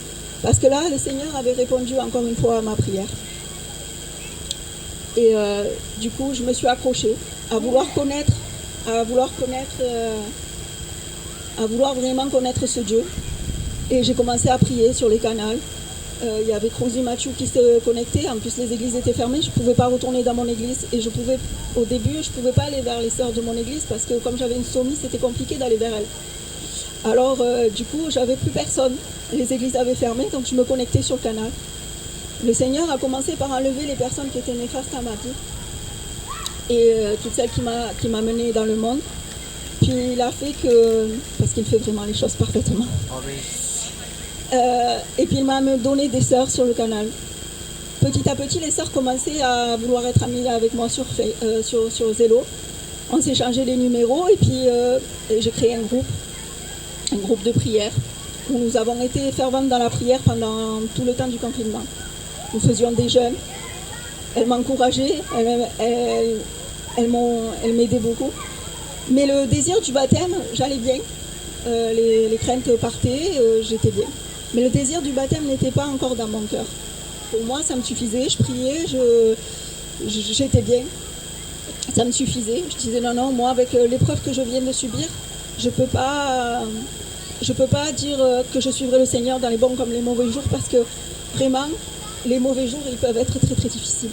Parce que là, le Seigneur avait répondu encore une fois à ma prière. Et du coup, je me suis accrochée à vouloir vraiment connaître ce Dieu. Et j'ai commencé à prier sur les canaux. Il y avait Crozy Mathieu qui se connectait. En plus, les églises étaient fermées. Je ne pouvais pas retourner dans mon église. Et au début, je ne pouvais pas aller vers les sœurs de mon église parce que comme j'avais une stomie, c'était compliqué d'aller vers elles. Alors, du coup, j'avais plus personne. Les églises avaient fermé, donc je me connectais sur le canal. Le Seigneur a commencé par enlever les personnes qui étaient néfastes à ma vie. Et toutes celles qui m'a menée dans le monde. Puis il a fait que, parce qu'il fait vraiment les choses parfaitement. Et puis il m'a donné des sœurs sur le canal. Petit à petit, les sœurs commençaient à vouloir être amies avec moi sur Zello. On s'est changé les numéros et puis j'ai créé un groupe de prière où nous avons été ferventes dans la prière pendant tout le temps du confinement. Nous faisions des jeûnes. Elles m'encourageaient, elles m'aidaient beaucoup. Mais le désir du baptême, j'allais bien. Les craintes partaient, j'étais bien. Mais le désir du baptême n'était pas encore dans mon cœur. Pour moi, ça me suffisait, je priais, j'étais bien. Ça me suffisait. Je disais non, moi, avec l'épreuve que je viens de subir, je peux pas dire que je suivrai le Seigneur dans les bons comme les mauvais jours parce que vraiment, les mauvais jours, ils peuvent être très très difficiles.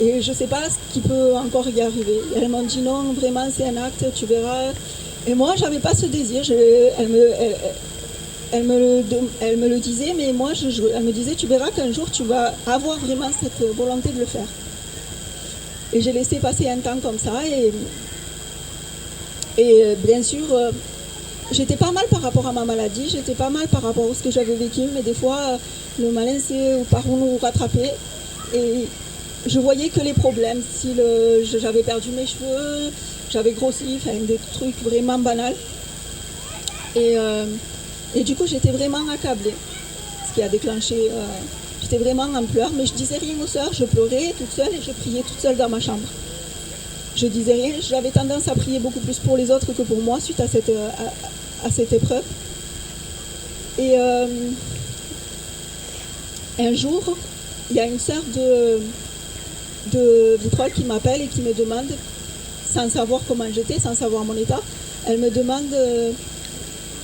Et je ne sais pas ce qui peut encore y arriver. Elles m'ont dit non, vraiment, c'est un acte, tu verras. Et moi, je n'avais pas ce désir. Elle me le disait, mais moi, elle me disait, tu verras qu'un jour, tu vas avoir vraiment cette volonté de le faire. Et j'ai laissé passer un temps comme ça. Et bien sûr, j'étais pas mal par rapport à ma maladie, j'étais pas mal par rapport à ce que j'avais vécu, mais des fois, le malin, c'est par où nous rattraper. Et je voyais que les problèmes. Si j'avais perdu mes cheveux, j'avais grossi, enfin, des trucs vraiment banals. Et du coup, j'étais vraiment accablée. Ce qui a déclenché... j'étais vraiment en pleurs, mais je disais rien aux sœurs. Je pleurais toute seule et je priais toute seule dans ma chambre. Je disais rien. J'avais tendance à prier beaucoup plus pour les autres que pour moi suite à cette épreuve. Et un jour, il y a une sœur de Vitrolles qui m'appelle et qui me demande, sans savoir comment j'étais, sans savoir mon état, elle me demande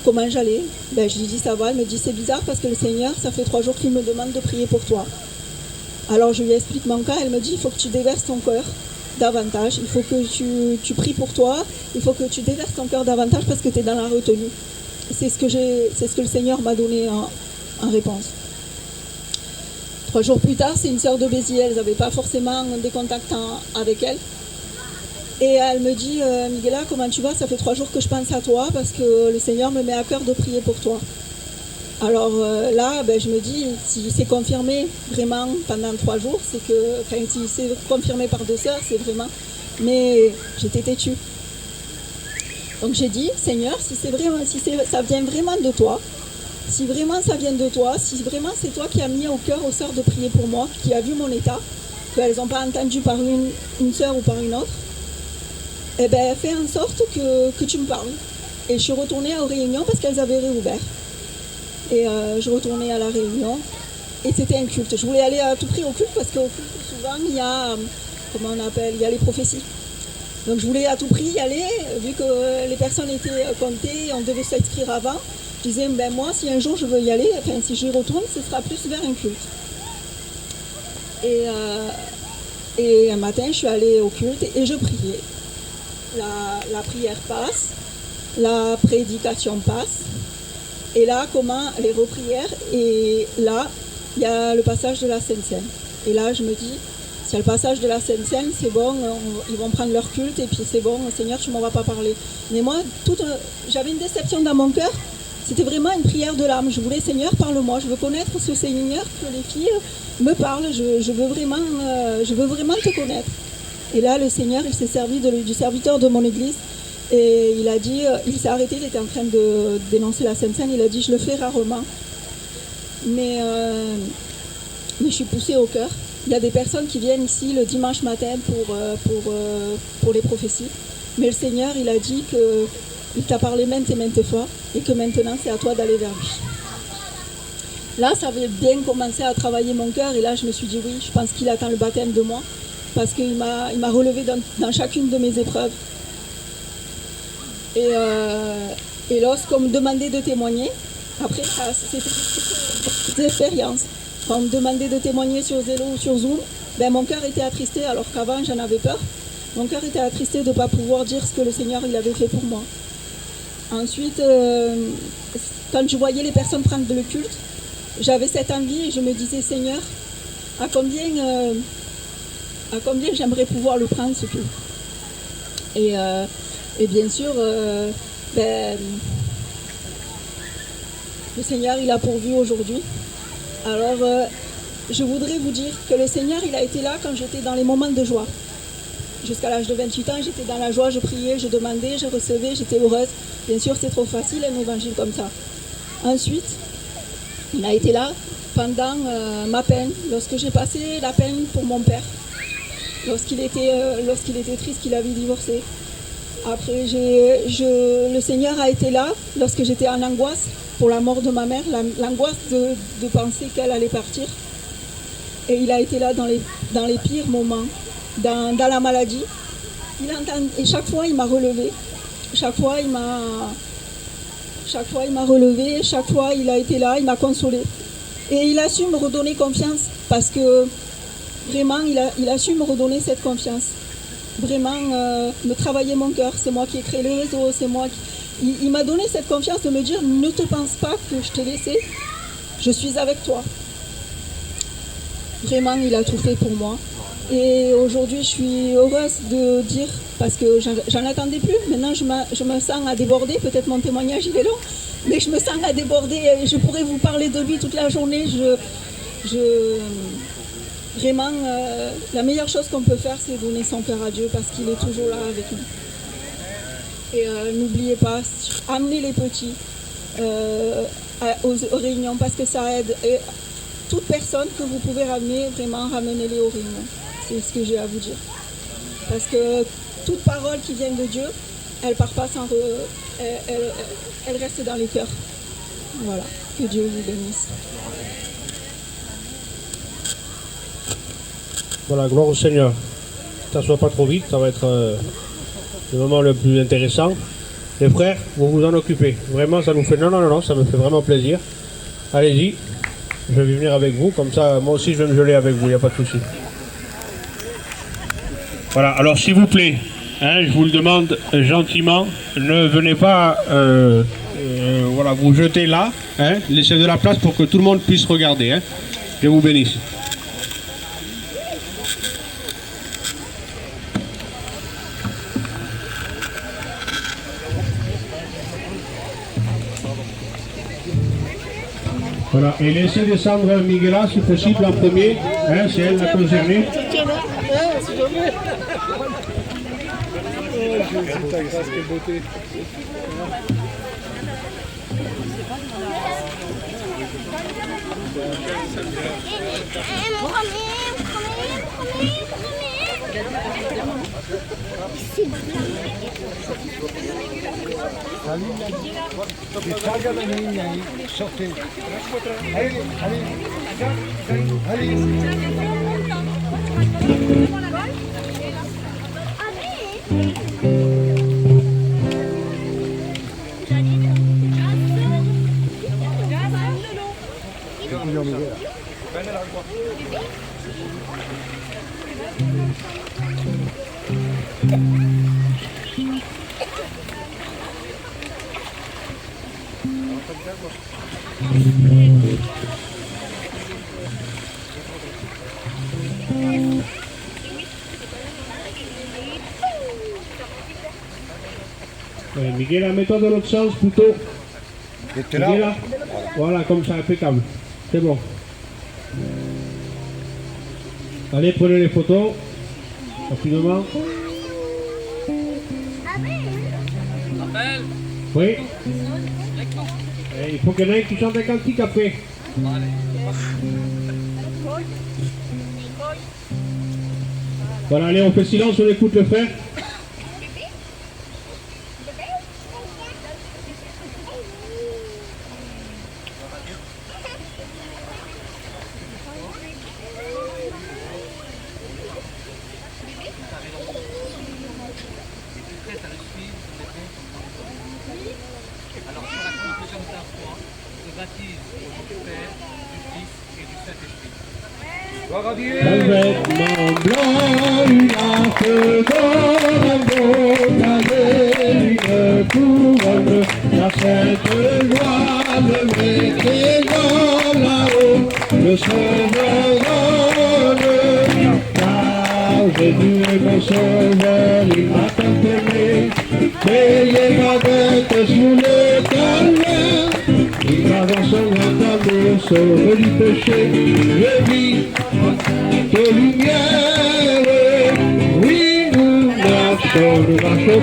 comment j'allais. Ben, je lui dis ça va, elle me dit c'est bizarre parce que le Seigneur, ça fait 3 jours qu'il me demande de prier pour toi. Alors je lui explique mon cas, elle me dit il faut que tu déverses ton cœur davantage, il faut que tu pries pour toi, il faut que tu déverses ton cœur davantage parce que tu es dans la retenue. C'est ce que le Seigneur m'a donné en réponse. 3 jours plus tard, c'est une sœur de Béziers, elles n'avaient pas forcément des contacts avec elle. Et elle me dit, Miguela, comment tu vas? Ça fait 3 jours que je pense à toi parce que le Seigneur me met à cœur de prier pour toi. Alors là, je me dis, si c'est confirmé vraiment pendant 3 jours, c'est que, enfin, si c'est confirmé par 2 sœurs, c'est vraiment... Mais j'étais têtue. Donc j'ai dit, Seigneur, si ça vient vraiment de toi, si vraiment ça vient de toi, si vraiment c'est toi qui as mis au cœur aux sœurs de prier pour moi, qui a vu mon état, qu'elles n'ont pas entendu par une sœur ou par une autre, eh bien fais en sorte que tu me parles. Et je suis retournée aux réunions parce qu'elles avaient réouvert. Et je retournais à la réunion et c'était un culte. Je voulais aller à tout prix au culte parce qu'au culte souvent il y a, il y a les prophéties. Donc je voulais à tout prix y aller, vu que les personnes étaient comptées, on devait s'inscrire avant. Je disais, moi, si un jour je veux y aller, enfin, si j'y retourne, ce sera plus vers un culte. Et un matin, je suis allée au culte et je priais. La prière passe, la prédication passe, et là, les reprières, et là, il y a le passage de la Sainte Seine. Et là, je me dis, s'il y a le passage de la Sainte Seine, c'est bon, ils vont prendre leur culte, et puis c'est bon, Seigneur, tu ne m'en vas pas parler. Mais moi, j'avais une déception dans mon cœur. C'était vraiment une prière de l'âme. Je voulais, Seigneur, parle-moi. Je veux connaître ce Seigneur, que les filles me parlent. Je veux vraiment te connaître. Et là, le Seigneur, il s'est servi du serviteur de mon église. Et il a dit, il s'est arrêté, il était en train de dénoncer la Sainte Seine. Il a dit, je le fais rarement. Mais je suis poussée au cœur. Il y a des personnes qui viennent ici le dimanche matin pour les prophéties. Mais le Seigneur, il a dit que il t'a parlé maintes et maintes fois et que maintenant c'est à toi d'aller vers lui. Là, ça avait bien commencé à travailler mon cœur et là je me suis dit oui, je pense qu'il attend le baptême de moi parce qu'il m'a relevé dans chacune de mes épreuves. Et lorsqu'on me demandait de témoigner, après c'était expériences. Quand on me demandait de témoigner sur Zello ou sur Zoom, ben, mon cœur était attristé alors qu'avant j'en avais peur. Mon cœur était attristé de ne pas pouvoir dire ce que le Seigneur il avait fait pour moi. Ensuite, quand je voyais les personnes prendre le culte, j'avais cette envie et je me disais, Seigneur, à combien j'aimerais pouvoir le prendre ce culte. Et bien sûr, le Seigneur il a pourvu aujourd'hui. Alors, je voudrais vous dire que le Seigneur il a été là quand j'étais dans les moments de joie. Jusqu'à l'âge de 28 ans, j'étais dans la joie, je priais, je demandais, je recevais, j'étais heureuse. Bien sûr, c'est trop facile un évangile comme ça. Ensuite, il a été là pendant ma peine, lorsque j'ai passé la peine pour mon père, lorsqu'il était triste, qu'il avait divorcé. Après, le Seigneur a été là lorsque j'étais en angoisse pour la mort de ma mère, l'angoisse de penser qu'elle allait partir. Et il a été là dans les pires moments, dans la maladie. Et chaque fois, il m'a relevé. Chaque fois, il m'a relevé. Chaque fois, il a été là, il m'a consolé. Et il a su me redonner confiance parce que vraiment, il a su me redonner cette confiance. Vraiment, me travailler mon cœur. C'est moi qui ai créé le réseau, c'est moi qui... Il m'a donné cette confiance de me dire, ne te pense pas que je t'ai laissé, je suis avec toi. Vraiment, il a tout fait pour moi. Et aujourd'hui, je suis heureuse de dire, parce que j'en attendais plus, maintenant je me sens à déborder, peut-être mon témoignage il est long, mais je me sens à déborder et je pourrais vous parler de lui toute la journée. Vraiment, la meilleure chose qu'on peut faire, c'est donner son cœur à Dieu parce qu'il est toujours là avec nous. Et n'oubliez pas, amenez les petits aux réunions parce que ça aide. Et toute personne que vous pouvez ramener, vraiment ramenez-les aux réunions. C'est ce que j'ai à vous dire. Parce que toute parole qui vient de Dieu, elle part pas sans... elle reste dans les cœurs. Voilà. Que Dieu vous bénisse. Voilà, gloire au Seigneur. Ne t'assois pas trop vite, ça va être le moment le plus intéressant. Les frères, vous vous en occupez. Vraiment, ça nous fait... Non, ça me fait vraiment plaisir. Allez-y, je vais venir avec vous, comme ça, moi aussi je vais me geler avec vous, il n'y a pas de souci. Voilà, alors s'il vous plaît, je vous le demande gentiment, ne venez pas voilà, vous jeter là, laissez de la place pour que tout le monde puisse regarder. Je vous bénisse. Voilà, et laissez descendre Miguela si possible en premier, c'est elle la concernée. Ta grâce, quelle beauté. Sortez. Allez. Miguel, mets-toi dans l'autre sens plutôt. Miguel, voilà, comme ça, impeccable. C'est bon. Allez, prenez les photos. Rapidement. Oui. Et il faut qu'il y en ait un qui chante un cantique après. Voilà, allez, on fait silence, on écoute le frère. Alors sur la confession de ta foi, on te baptise au nom du Père, Un vêtement blanc, une arche d'or, un beau cadet, une couronne, la sainte loi me mettait dans là-haut, le sauveur donne, car Jésus est mon sauveur, il m'a tant aimé, payé ma dette sous le calvaire, il m'a dans son grand amour sauvé du péché, je vis de lumière, oui nous marchons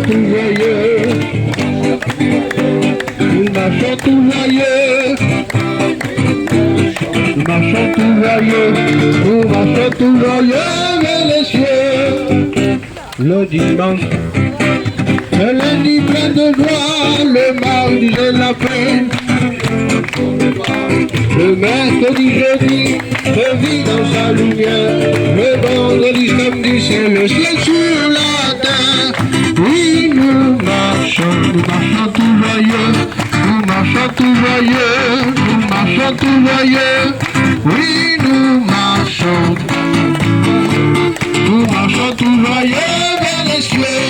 tout joyeux, nous marchons tout joyeux, nous marchons tout joyeux, nous marchons tout joyeux vers les cieux. Le dimanche, le lundi plein de joie, le mardi j'ai la paix. Le mercredi, jeudi, je vis dans sa lumière. Le vendredi, samedi, c'est le ciel sur la terre. Oui, nous marchons tout joyeux. Nous marchons tout joyeux. Nous marchons tout joyeux. Oui, nous marchons tout joyeux vers les cieux.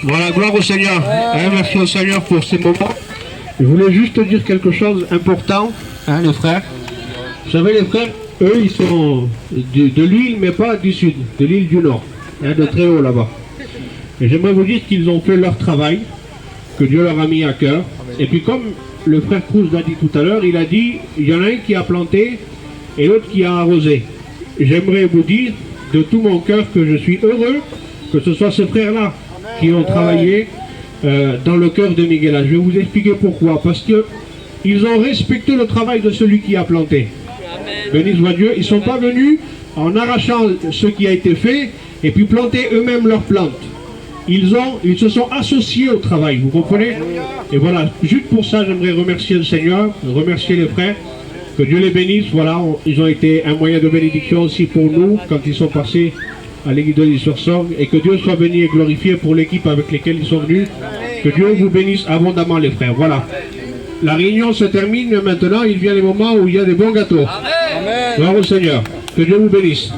Voilà, gloire au Seigneur. Merci au Seigneur pour ces moments. Je voulais juste dire quelque chose d'important, les frères. Vous savez, les frères, eux, ils sont de l'île, mais pas du sud, de l'île du nord, de très haut là-bas. Et j'aimerais vous dire qu'ils ont fait leur travail, que Dieu leur a mis à cœur. Et puis comme le frère Cruz l'a dit tout à l'heure, il a dit, il y en a un qui a planté et l'autre qui a arrosé. J'aimerais vous dire de tout mon cœur que je suis heureux que ce soit ces frères-là qui ont travaillé dans le cœur de Miguel. Je vais vous expliquer pourquoi. Parce que ils ont respecté le travail de celui qui a planté. Béni soit Dieu. Ils ne sont pas venus en arrachant ce qui a été fait et puis planter eux-mêmes leurs plantes. Ils se sont associés au travail, vous comprenez? Et voilà, juste pour ça, j'aimerais remercier le Seigneur, remercier les frères, que Dieu les bénisse. Voilà, ils ont été un moyen de bénédiction aussi pour nous quand ils sont passés à l'église de l'Île-sur-Sorgue, et que Dieu soit béni et glorifié pour l'équipe avec laquelle ils sont venus. Que Dieu vous bénisse abondamment, les frères. Voilà. La réunion se termine maintenant. Il vient les moments où il y a des bons gâteaux. Gloire au Seigneur. Que Dieu vous bénisse.